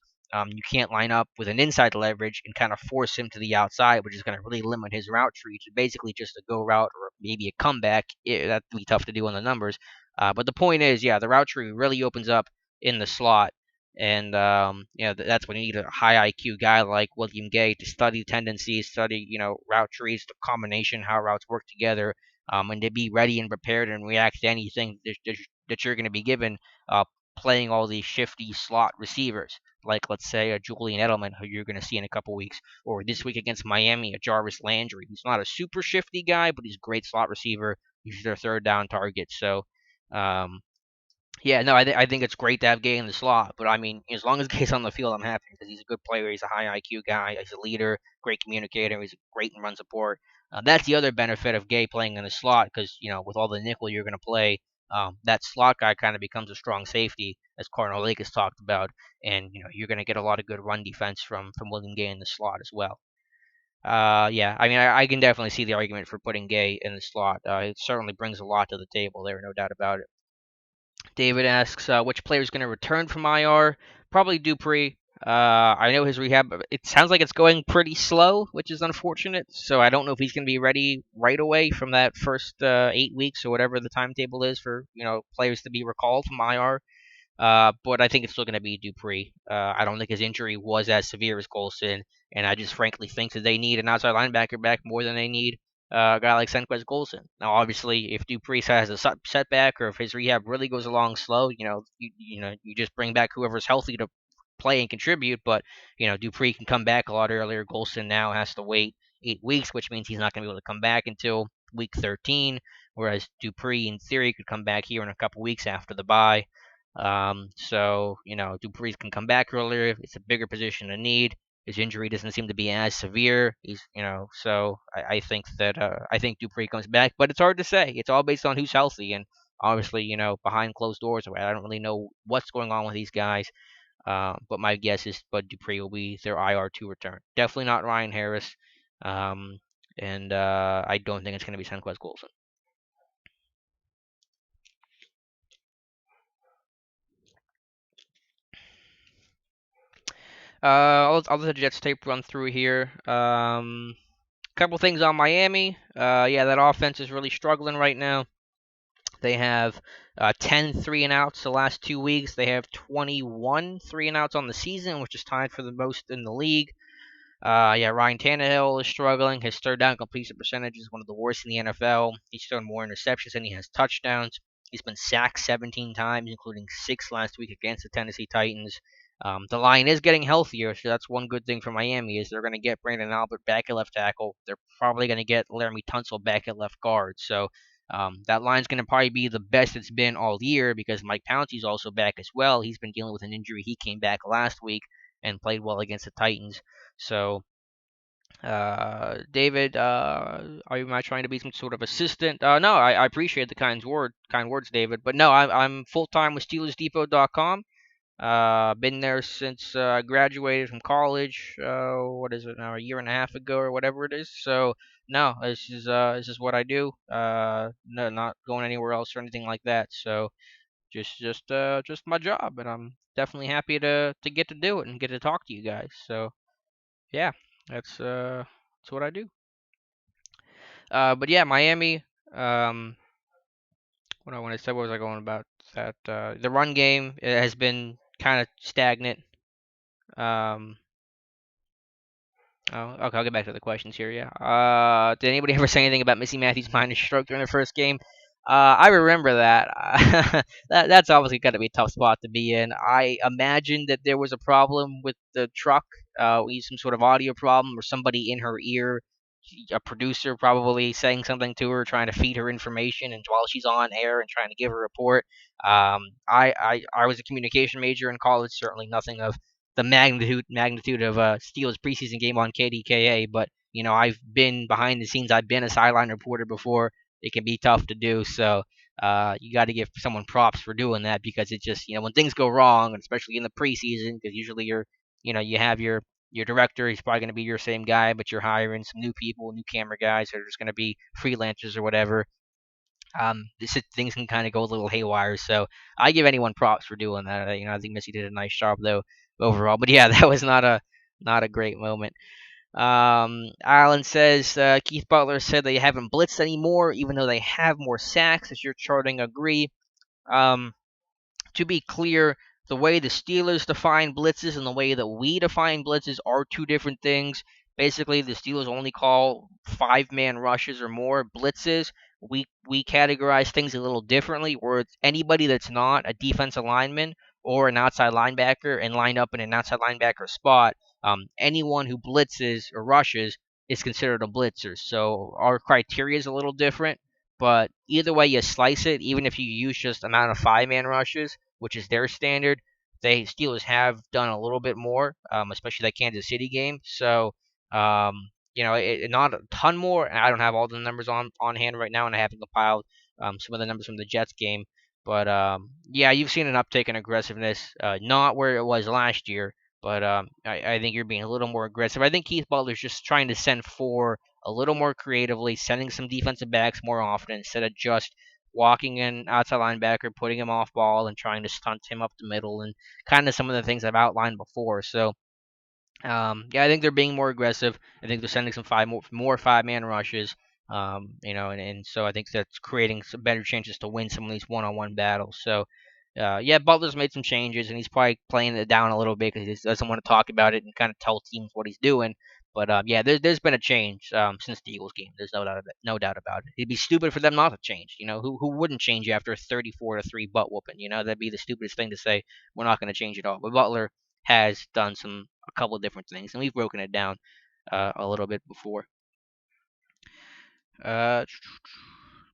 you can't line up with an inside leverage and kind of force him to the outside, which is going to really limit his route tree to basically just a go route or maybe a comeback. That'd be tough to do on the numbers. But the point is, yeah, the route tree really opens up in the slot. And that's when you need a high IQ guy like William Gay to study tendencies, study route trees, the combination, how routes work together, and to be ready and prepared and react to anything that you're going to be given. Playing all these shifty slot receivers, like let's say a Julian Edelman, who you're going to see in a couple weeks, or this week against Miami, a Jarvis Landry. He's not a super shifty guy, but he's a great slot receiver. He's their third down target. So. Um, yeah, no, I think it's great to have Gay in the slot, but I mean, as long as Gay's on the field, I'm happy because he's a good player. He's a high IQ guy. He's a leader, great communicator. He's great in run support. That's the other benefit of Gay playing in the slot because with all the nickel you're going to play, that slot guy kind of becomes a strong safety, as Cardinal Lake has talked about, and you're going to get a lot of good run defense from William Gay in the slot as well. Yeah, I mean, I can definitely see the argument for putting Gay in the slot. It certainly brings a lot to the table there, no doubt about it. David asks, which player is going to return from IR? Probably Dupree. I know his rehab. It sounds like it's going pretty slow, which is unfortunate. So I don't know if he's going to be ready right away from that first 8 weeks or whatever the timetable is for players to be recalled from IR. But I think it's still going to be Dupree. I don't think his injury was as severe as Colson, and I just frankly think that they need an outside linebacker back more than they need a guy like Senquez Golson. Now, obviously, if Dupree has a setback or if his rehab really goes along slow, you just bring back whoever's healthy to play and contribute. But Dupree can come back a lot earlier. Golson now has to wait 8 weeks, which means he's not going to be able to come back until week 13. Whereas Dupree, in theory, could come back here in a couple weeks after the bye. So Dupree can come back earlier. It's a bigger position to need. His injury doesn't seem to be as severe. I think that I think Dupree comes back, but it's hard to say. It's all based on who's healthy, and obviously, behind closed doors, I don't really know what's going on with these guys. But my guess is Bud Dupree will be their IR2 return. Definitely not Ryan Harris, and I don't think it's going to be Senquez Golson. I'll let the Jets tape run through here. Couple things on Miami. Yeah, that offense is really struggling right now. They have 10 and outs the last 2 weeks. They have 21 and outs on the season, which is tied for the most in the league. Yeah, Ryan Tannehill is struggling. His third down completion percentage is one of the worst in the NFL. He's thrown more interceptions than he has touchdowns. He's been sacked 17 times, including 6 last week against the Tennessee Titans. The line is getting healthier, so that's one good thing for Miami is they're going to get Brandon Albert back at left tackle. They're probably going to get Laramie Tunsil back at left guard. So that line's going to probably be the best it's been all year because Mike Pouncey's also back as well. He's been dealing with an injury. He came back last week and played well against the Titans. So, David, are you am I trying to be some sort of assistant? No, I appreciate the kind words, David. But no, I'm full time with SteelersDepot.com. Been there since I graduated from college. What is it now? A year and a half ago or whatever it is. So no, this is what I do. No, not going anywhere else or anything like that. So just my job, and I'm definitely happy to get to do it and get to talk to you guys. So yeah, that's what I do. But yeah, Miami. Um, what I want to say, what was I going about? That the run game has been kind of stagnant. Um, Oh, okay. I'll get back to the questions here. Yeah. Did anybody ever say anything about Missy Matthews' minor stroke during the first game? I remember that. That's obviously got to be a tough spot to be in. I imagine that there was a problem with the truck, some sort of audio problem, or somebody in her ear, a producer probably saying something to her, trying to feed her information, and while she's on air and trying to give a report. I was a communication major in college. Certainly nothing of the magnitude of a Steelers preseason game on KDKA. But I've been behind the scenes. I've been a sideline reporter before. It can be tough to do. So you got to give someone props for doing that because it just when things go wrong, especially in the preseason, because usually you have your director. He's probably going to be your same guy, but you're hiring some new people, new camera guys that are just going to be freelancers or whatever. Things can kind of go a little haywire. So I give anyone props for doing that. I think Missy did a nice job though overall. But yeah, that was not a great moment. Alan says Keith Butler said they haven't blitzed anymore, even though they have more sacks. As your charting agree. Um, to be clear, the way the Steelers define blitzes and the way that we define blitzes are two different things. Basically, the Steelers only call 5-man rushes or more blitzes. We categorize things a little differently, where it's anybody that's not a defensive lineman or an outside linebacker and line up in an outside linebacker spot. Anyone who blitzes or rushes is considered a blitzer. So our criteria is a little different. But either way you slice it, even if you use just amount of 5-man rushes, which is their standard, they Steelers have done a little bit more, especially that Kansas City game. So, not a ton more. And I don't have all the numbers on hand right now, and I haven't compiled some of the numbers from the Jets game. But yeah, you've seen an uptick in aggressiveness, not where it was last year, but I think you're being a little more aggressive. I think Keith Butler's just trying to send four a little more creatively, sending some defensive backs more often instead of just walking in outside linebacker, putting him off ball, and trying to stunt him up the middle, and kind of some of the things I've outlined before. So, yeah, I think they're being more aggressive. I think they're sending some more 5-man rushes. And so I think that's creating some better chances to win some of these one-on-one battles. So, yeah, Butler's made some changes, and he's probably playing it down a little bit because he just doesn't want to talk about it and kind of tell teams what he's doing. But yeah, there's been a change since the Eagles game. There's no doubt about it. It'd be stupid for them not to change. Who wouldn't change after a 34-3 butt whooping? That'd be the stupidest thing to say. We're not going to change at all. But Butler has done a couple of different things, and we've broken it down a little bit before. Uh,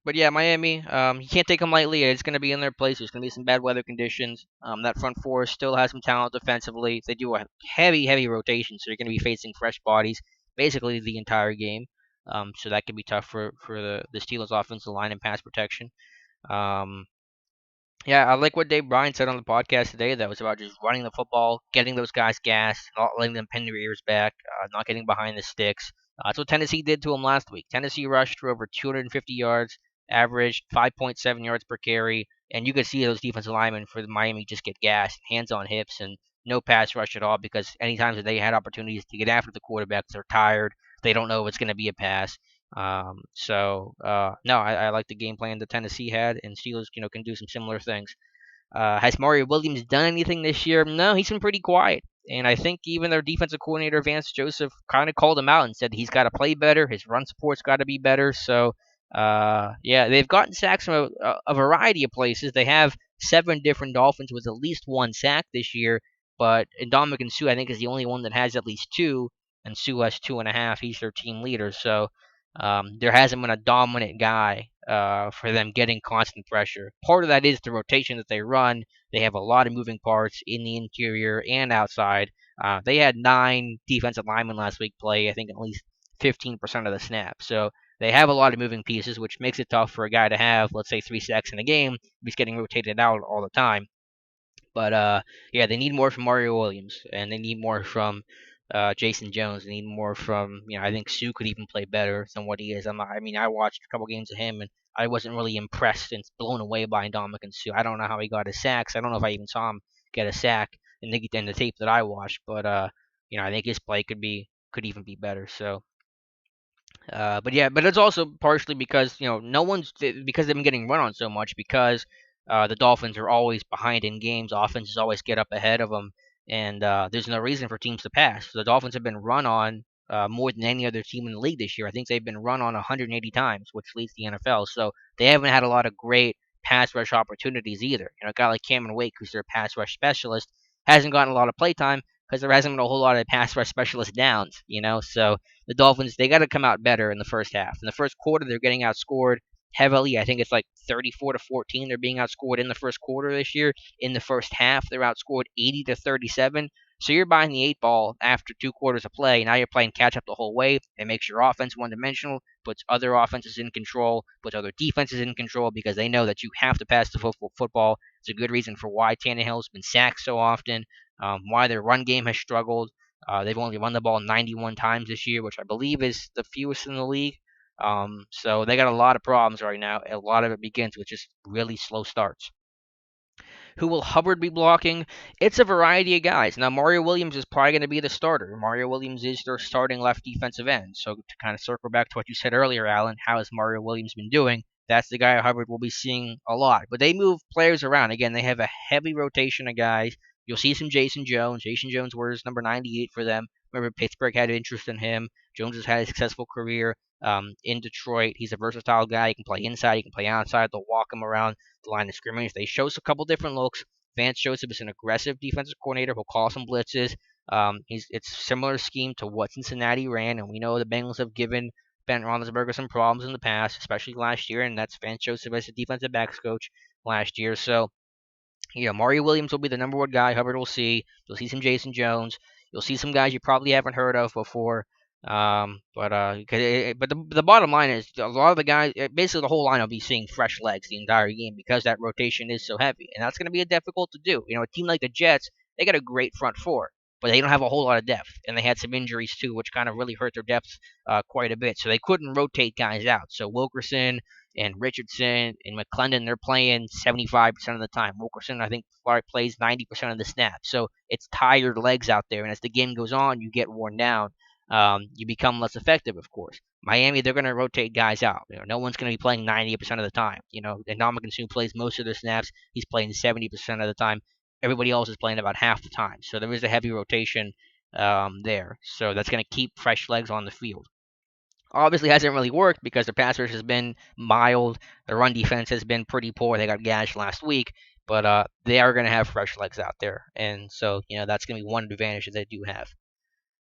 but yeah, Miami, you can't take them lightly. It's going to be in their place. There's going to be some bad weather conditions. That front four still has some talent defensively. They do a heavy rotation, so you're going to be facing fresh bodies basically the entire game. So that could be tough for the Steelers' offensive line and pass protection. Um, yeah, I like what Dave Bryan said on the podcast today. That was about just running the football, getting those guys gassed, not letting them pin their ears back, not getting behind the sticks. That's what Tennessee did to them last week. Tennessee rushed for over 250 yards, averaged 5.7 yards per carry, and you could see those defensive linemen for the Miami just get gassed, hands on hips, and no pass rush at all because anytime that they had opportunities to get after the quarterback, they're tired. They don't know if it's going to be a pass. No, I like the game plan that Tennessee had, and Steelers, can do some similar things. Has Mario Williams done anything this year? No, he's been pretty quiet. And I think even their defensive coordinator, Vance Joseph, kind of called him out and said he's got to play better. His run support's got to be better. So, yeah, they've gotten sacks from a variety of places. They have 7 different Dolphins with at least 1 sack this year. But Ndamukong Suh, I think, is the only one that has at least 2. And Sue has 2.5. He's their team leader. So, there hasn't been a dominant guy for them getting constant pressure. Part of that is the rotation that they run. They have a lot of moving parts in the interior and outside. They had 9 defensive linemen last week play, I think, at least 15% of the snaps. So they have a lot of moving pieces, which makes it tough for a guy to have, let's say, 3 sacks in a game. He's getting rotated out all the time. But yeah, they need more from Mario Williams, and they need more from Jason Jones. They need more from I think Sue could even play better than what he is. I mean, I watched a couple games of him, and I wasn't really impressed and blown away by Ndamukong Suh. I don't know how he got his sacks. I don't know if I even saw him get a sack in the tape that I watched. But I think his play could even be better. So but yeah, but it's also partially because no one's because they've been getting run on so much because the Dolphins are always behind in games. Offenses always get up ahead of them, and there's no reason for teams to pass. So the Dolphins have been run on more than any other team in the league this year. I think they've been run on 180 times, which leads the NFL. So they haven't had a lot of great pass rush opportunities either. A guy like Cameron Wake, who's their pass rush specialist, hasn't gotten a lot of play time because there hasn't been a whole lot of pass rush specialist downs. So the Dolphins, they got to come out better in the first half. In the first quarter, they're getting outscored heavily. I think it's like 34-14. They're being outscored in the first quarter this year. In the first half, they're outscored 80-37. So you're buying the 8 ball after 2 quarters of play. Now you're playing catch up the whole way. It makes your offense one dimensional, puts other offenses in control, puts other defenses in control because they know that you have to pass the football. It's a good reason for why Tannehill's been sacked so often, why their run game has struggled. They've only run the ball 91 times this year, which I believe is the fewest in the league. So they got a lot of problems right now. A lot of it begins with just really slow starts. Who will Hubbard be blocking? It's a variety of guys. Now, Mario Williams is probably going to be the starter. Mario Williams is their starting left defensive end. So, to kind of circle back to what you said earlier, Alan, how has Mario Williams been doing? That's the guy Hubbard will be seeing a lot. But they move players around. Again, they have a heavy rotation of guys. You'll see some Jason Jones. Jason Jones wears number 98 for them. Remember, Pittsburgh had interest in him. Jones has had a successful career in Detroit. He's a versatile guy. He can play inside. He can play outside. They'll walk him around the line of scrimmage. They show us a couple different looks. Vance Joseph is an aggressive defensive coordinator who'll call some blitzes. It's a similar scheme to what Cincinnati ran, and we know the Bengals have given Ben Roethlisberger some problems in the past, especially last year, and that's Vance Joseph as a defensive backs coach last year. So Mario Williams will be the number 1 guy Hubbard will see. You'll see some Jason Jones. You'll see some guys you probably haven't heard of before. But the bottom line is a lot of the guys, basically the whole line will be seeing fresh legs the entire game because that rotation is so heavy, and that's going to be difficult to do. A team like the Jets, they got a great front four, but they don't have a whole lot of depth, and they had some injuries too, which kind of really hurt their depth quite a bit. So they couldn't rotate guys out. So Wilkerson and Richardson and McClendon, they're playing 75% of the time. Wilkerson, I think, plays 90% of the snaps. So it's tired legs out there, and as the game goes on, you get worn down. You become less effective, of course. Miami, they're going to rotate guys out. No one's going to be playing 90% of the time. And Ndamukong Suh plays most of their snaps. He's playing 70% of the time. Everybody else is playing about half the time. So there is a heavy rotation there. So that's going to keep fresh legs on the field. Obviously, hasn't really worked because the pass rush has been mild. The run defense has been pretty poor. They got gashed last week, but they are going to have fresh legs out there, and so that's going to be one advantage that they do have.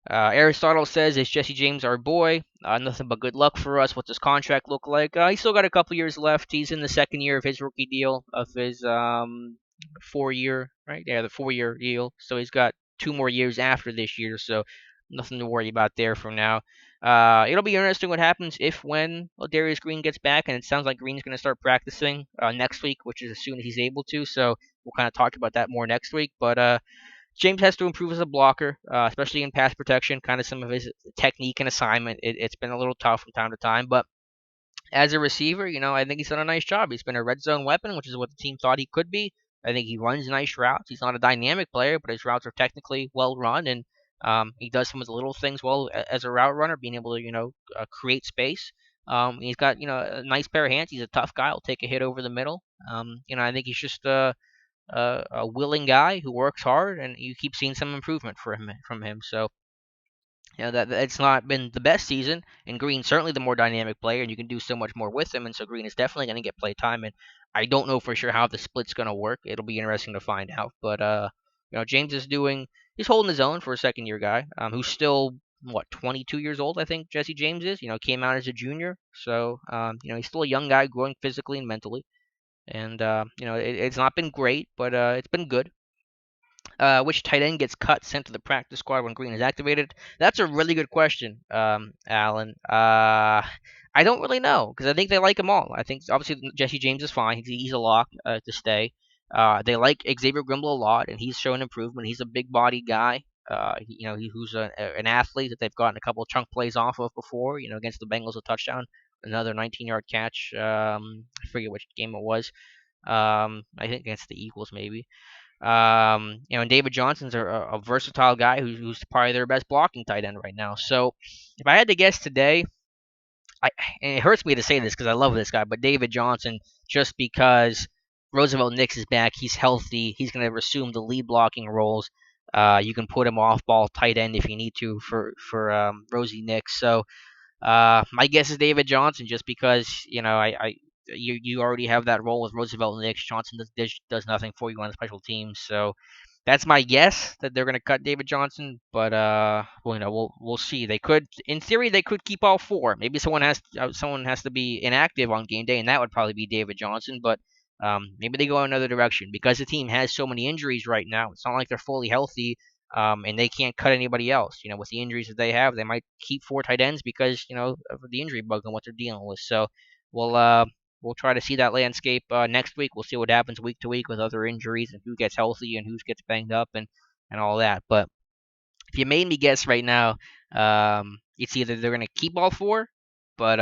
Aristotle says, "Is Jesse James our boy? Nothing but good luck for us. What's his contract look like? He's still got a couple years left. He's in the second year of his rookie deal of his 4 year, right? Yeah, the 4 year deal. So he's got 2 more years after this year. So nothing to worry about there for now. It'll be interesting what happens if when Darius Green gets back, and it sounds like Green's going to start practicing next week, which is as soon as he's able to. So we'll kind of talk about that more next week. But James has to improve as a blocker, especially in pass protection. Kind of some of his technique and assignment. It's been a little tough from time to time, but as a receiver, I think he's done a nice job. He's been a red zone weapon, which is what the team thought he could be. I think he runs nice routes. He's not a dynamic player, but his routes are technically well run, and he does some of the little things well as a route runner, being able to create space. He's got a nice pair of hands. He's a tough guy. He'll take a hit over the middle. I think he's just a willing guy who works hard, and you keep seeing some improvement from him. So that it's not been the best season, and Green's certainly the more dynamic player, and you can do so much more with him. And so Green is definitely going to get play time, and I don't know for sure how the split's going to work. It'll be interesting to find out. But James is he's holding his own for a second year guy, who's still 22 years old. I think Jesse James is. Came out as a junior, so he's still a young guy growing physically and mentally. And it's not been great, but it's been good. Which tight end gets cut, sent to the practice squad when Green is activated? That's a really good question, Alan. I don't really know because I think they like him all. I think obviously Jesse James is fine. He's a lock to stay. They like Xavier Grimble a lot, and he's shown improvement. He's a big body guy. Who's an athlete that they've gotten a couple of chunk plays off of before. Against the Bengals, a touchdown, another 19-yard catch. I forget which game it was. I think against the Eagles maybe. And David Johnson's a versatile guy who's probably their best blocking tight end right now. So if I had to guess today, and it hurts me to say this because I love this guy, but David Johnson, just because Roosevelt Nix is back, he's healthy, he's going to resume the lead blocking roles. You can put him off ball tight end if you need to for Rosie Nix. So my guess is David Johnson, just because you already have that role with Roosevelt Nix. Johnson does nothing for you on the special teams, so that's my guess that they're going to cut David Johnson. But we'll see. They could, in theory, they could keep all four. Maybe someone has to be inactive on game day, and that would probably be David Johnson. But maybe they go another direction because the team has so many injuries right now. It's not like they're fully healthy. And they can't cut anybody else. With the injuries that they have, they might keep four tight ends because of the injury bug and what they're dealing with. So we'll try to see that landscape next week. We'll see what happens week to week with other injuries and who gets healthy and who gets banged up and all that. But if you made me guess right now, it's either they're gonna keep all four, but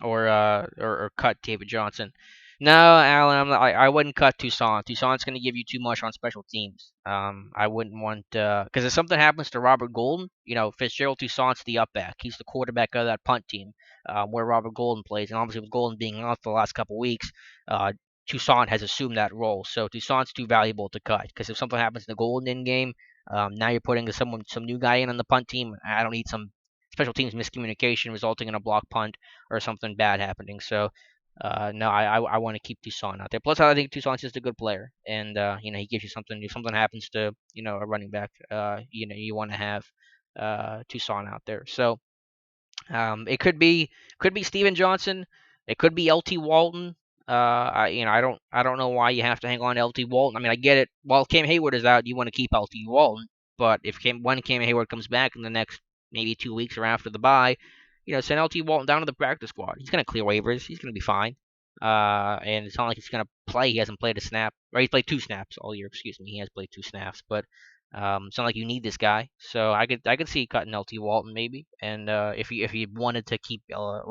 or cut David Johnson. No, Alan, I wouldn't cut Toussaint. Toussaint's going to give you too much on special teams. I wouldn't want because if something happens to Robert Golden, Fitzgerald Toussaint's the up back. He's the quarterback of that punt team, where Robert Golden plays, and obviously with Golden being off the last couple weeks, Toussaint has assumed that role. So Toussaint's too valuable to cut because if something happens in the Golden in game, now you're putting some new guy in on the punt team. I don't need some special teams miscommunication resulting in a block punt or something bad happening. So no, I want to keep Toussaint out there. Plus, I think Toussaint's just a good player, and he gives you something. If something happens to a running back, you want to have Toussaint out there. So it could be Steven Johnson, it could be LT Walton. I don't know why you have to hang on to LT Walton. I mean, I get it. While Cam Hayward is out, you want to keep LT Walton, but when Cam Hayward comes back in the next maybe 2 weeks or after the bye, send LT Walton down to the practice squad. He's going to clear waivers. He's going to be fine. And it's not like he's going to play. He hasn't played a snap. Or he's played two snaps all year. Excuse me. He has played two snaps. But it's not like you need this guy. So I could see cutting LT Walton maybe. And if you wanted to keep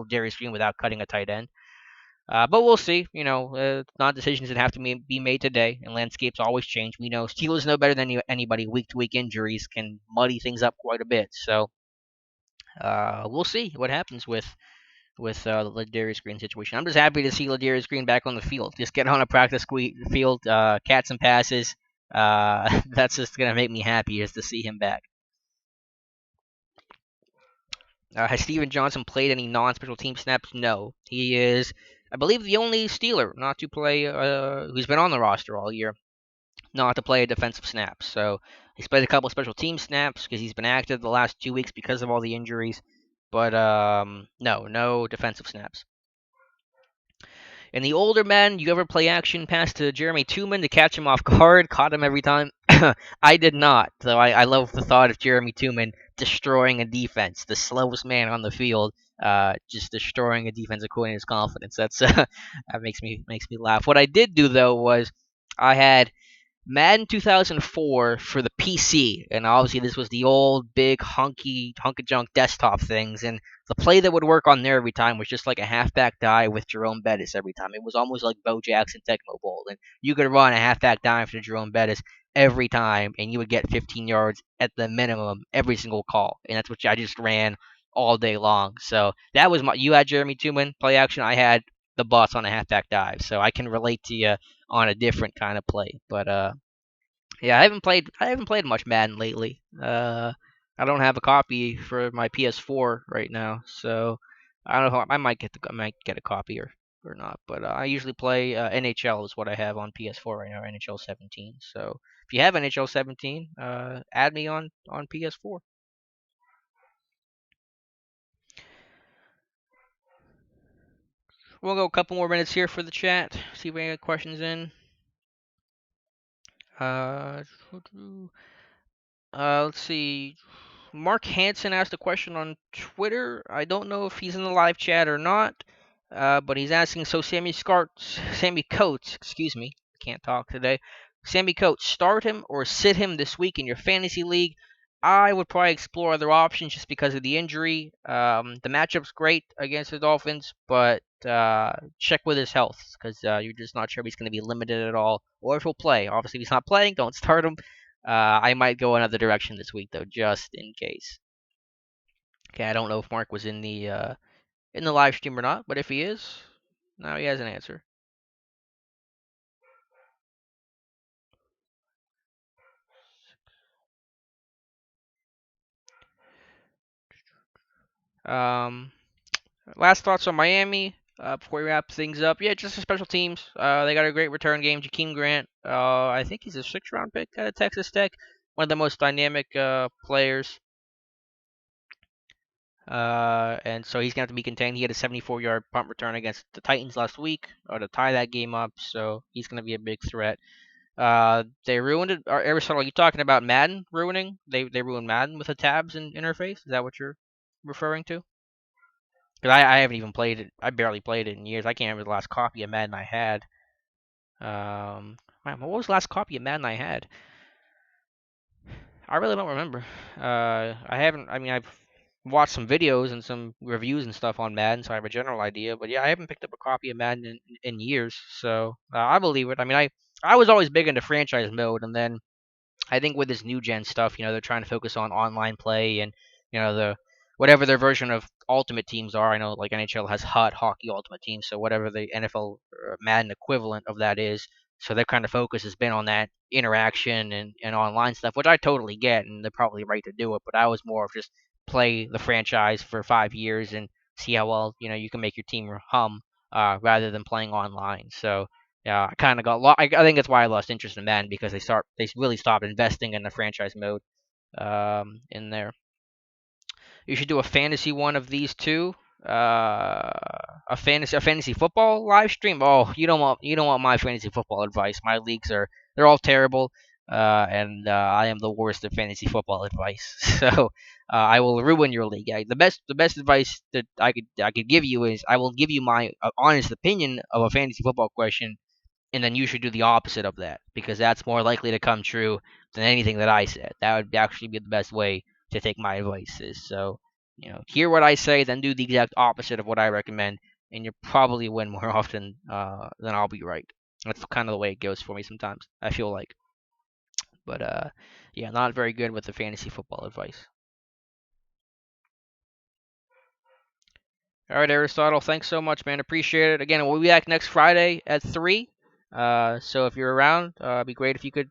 Darius Green without cutting a tight end. But we'll see. Not decisions that have to be made today, and landscapes always change. We know Steelers know better than anybody. Week-to-week injuries can muddy things up quite a bit. So we'll see what happens with the Ladarius Green situation. I'm just happy to see Ladarius Green back on the field. Just get on a practice field, catch some passes. That's just gonna make me happy just to see him back. Has Steven Johnson played any non-special team snaps? No. He is, I believe, the only Steeler not to play, who's been on the roster all year, not to play a defensive snap. So he's played a couple special team snaps because he's been active the last 2 weeks because of all the injuries. But no defensive snaps. And the older men, you ever play action pass to Jeremy Tooman to catch him off guard? Caught him every time? I did not. So I love the thought of Jeremy Tooman destroying a defense, the slowest man on the field, just destroying a defense according to his confidence. That's that makes me laugh. What I did do though was I had Madden 2004 for the PC, and obviously this was the old big hunk of junk desktop things, and the play that would work on there every time was just like a halfback dive with Jerome Bettis every time. It was almost like Bo Jackson Tecmo Bowl, and you could run a halfback dive to Jerome Bettis every time, and you would get 15 yards at the minimum every single call, and that's what I just ran all day long. So that was my. You had Jeremy Tooman play action. I had the bus on a halfback dive, so I can relate to you on a different kind of play. But yeah, I haven't played much Madden lately. I don't have a copy for my PS4 right now, so I don't know. I might get a copy or not. But I usually play NHL is what I have on PS4 right now, NHL 17. So if you have NHL 17, add me on PS4. We'll go a couple more minutes here for the chat. See if we got questions in. Uh, let's see. Mark Hansen asked a question on Twitter. I don't know if he's in the live chat or not, but he's asking. So Sammy Coates, excuse me, can't talk today. Sammy Coates, start him or sit him this week in your fantasy league. I would probably explore other options just because of the injury. The matchup's great against the Dolphins, but check with his health because you're just not sure if he's going to be limited at all or if he'll play. Obviously, if he's not playing, don't start him. I might go another direction this week though, just in case. Okay, I don't know if Mark was in the live stream or not, but if he is, now he has an answer. Um, Last thoughts on Miami before we wrap things up. Yeah, just the special teams. They got a great return game. Jakeem Grant. I think he's a sixth-round pick out of Texas Tech. One of the most dynamic players. And so he's going to have to be contained. He had a 74-yard punt return against the Titans last week to tie that game up. So he's going to be a big threat. They ruined it. Aristotle, are you talking about Madden ruining? They ruined Madden with the tabs and interface. Is that what you're referring to? Because I haven't even played it. I barely played it in years. I can't remember the last copy of Madden I had. Man, what was the last copy of Madden I had? I really don't remember. I haven't. I mean, I've watched some videos and some reviews and stuff on Madden, so I have a general idea. But yeah, I haven't picked up a copy of Madden in years, so I believe it. I mean, I was always big into franchise mode, and then I think with this new gen stuff, they're trying to focus on online play and the whatever their version of Ultimate Teams are. I know like NHL has HUT Hockey Ultimate Team, so whatever the NFL Madden equivalent of that is. So their kind of focus has been on that interaction and online stuff, which I totally get, and they're probably right to do it. But I was more of just play the franchise for 5 years and see how well you can make your team hum, rather than playing online. So yeah, I kind of got lost. I think that's why I lost interest in Madden because they really stopped investing in the franchise mode in there. You should do a fantasy one of these two. A fantasy football live stream. Oh, you don't want my fantasy football advice. My leagues they're all terrible, and I am the worst at fantasy football advice. So I will ruin your league. The best advice that I could give you is I will give you my honest opinion of a fantasy football question, and then you should do the opposite of that because that's more likely to come true than anything that I said. That would actually be the best way to take my advice. Is so, hear what I say, then do the exact opposite of what I recommend, and you'll probably win more often than I'll be right. That's kind of the way it goes for me sometimes. I feel like, but yeah, not very good with the fantasy football advice. All right, Aristotle. Thanks so much, man. Appreciate it. Again, we'll be back next Friday at 3. So if you're around, it'd be great if you could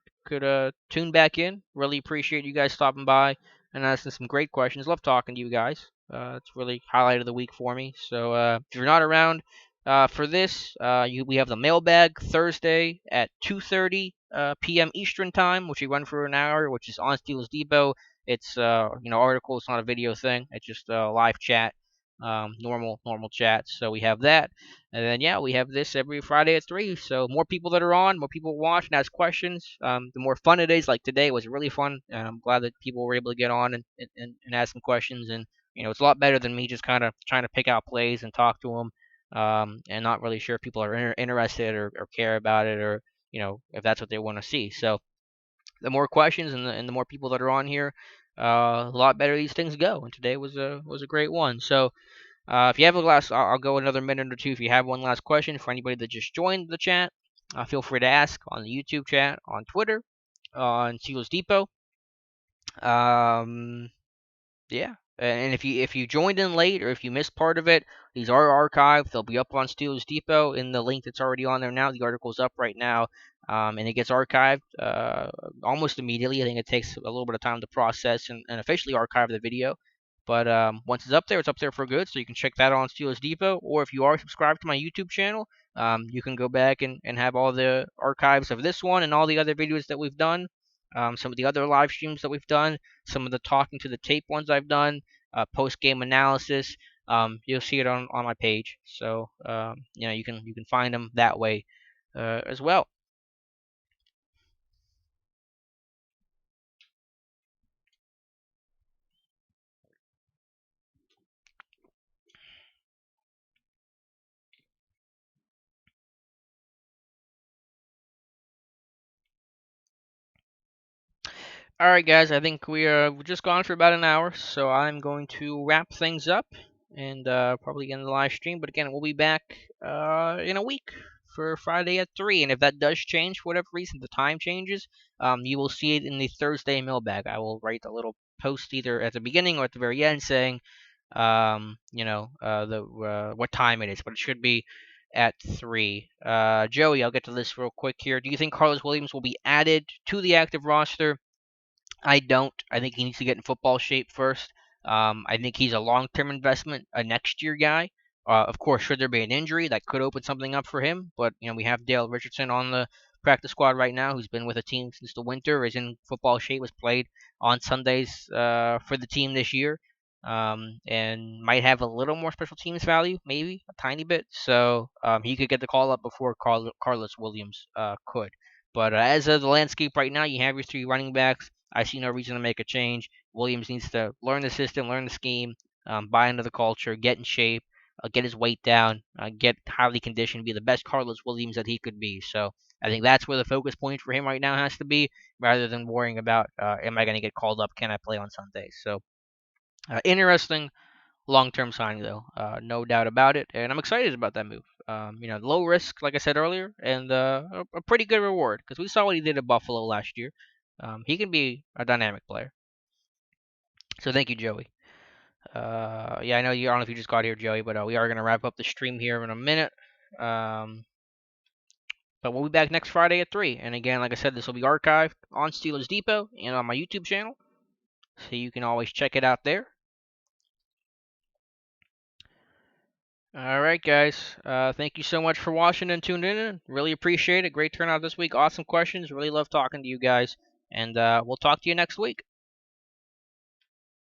tune back in. Really appreciate you guys stopping by and asking some great questions. Love talking to you guys. It's really highlighted the week for me. So if you're not around for this, we have the mailbag Thursday at 2:30 p.m. Eastern time, which we run for an hour, which is on Steelers Depot. It's article. It's not a video thing. It's just a live chat, normal chat. So we have that. And then yeah, we have this every Friday at 3. So more people that are on, more people watch and ask questions. The more fun it is. Like today was really fun, and I'm glad that people were able to get on and ask some questions. And it's a lot better than me just kind of trying to pick out plays and talk to them, and not really sure if people are interested or care about it, or if that's what they want to see. So the more questions and the more people that are on here, a lot better these things go. And today was a great one. So if you have a last, I'll go another minute or two. If you have one last question for anybody that just joined the chat, feel free to ask on the YouTube chat, on Twitter, on Steelers Depot. Yeah. And if you joined in late or if you missed part of it, these are archived. They'll be up on Steelers Depot in the link that's already on there now. The article's up right now, and it gets archived almost immediately. I think it takes a little bit of time to process and officially archive the video. But once it's up there for good, so you can check that on Steelers Depot. Or if you are subscribed to my YouTube channel, you can go back and have all the archives of this one and all the other videos that we've done, some of the other live streams that we've done, some of the talking to the tape ones I've done, post game analysis. You'll see it on my page, so you can find them that way as well. All right, guys. I think we've just gone for about an hour, so I'm going to wrap things up and probably end the live stream. But again, we'll be back in a week for Friday at 3. And if that does change for whatever reason, the time changes, you will see it in the Thursday mailbag. I will write a little post either at the beginning or at the very end saying the what time it is, but it should be at 3. Joey, I'll get to this real quick here. Do you think Carlos Williams will be added to the active roster? I don't. I think he needs to get in football shape first. I think he's a long-term investment, a next-year guy. Of course, should there be an injury, that could open something up for him. But we have Dale Richardson on the practice squad right now, who's been with the team since the winter, is in football shape, was played on Sundays for the team this year, and might have a little more special teams value, maybe a tiny bit. So he could get the call up before Carlos Williams could. But as of the landscape right now, you have your 3 running backs. I see no reason to make a change. Williams needs to learn the system, learn the scheme, buy into the culture, get in shape, get his weight down, get highly conditioned, be the best Carlos Williams that he could be. So I think that's where the focus point for him right now has to be, rather than worrying about am I going to get called up? Can I play on Sundays? So interesting long-term signing though, no doubt about it, and I'm excited about that move. Low risk, like I said earlier, and a pretty good reward because we saw what he did at Buffalo last year. He can be a dynamic player. So thank you, Joey. Yeah, I know you. I don't know if you just got here, Joey, but we are gonna wrap up the stream here in a minute. Um, but we'll be back next Friday at 3. And again, like I said, this will be archived on Steelers Depot and on my YouTube channel, so you can always check it out there. All right, guys. Thank you so much for watching and tuning in. Really appreciate it. Great turnout this week. Awesome questions. Really love talking to you guys. And we'll talk to you next week.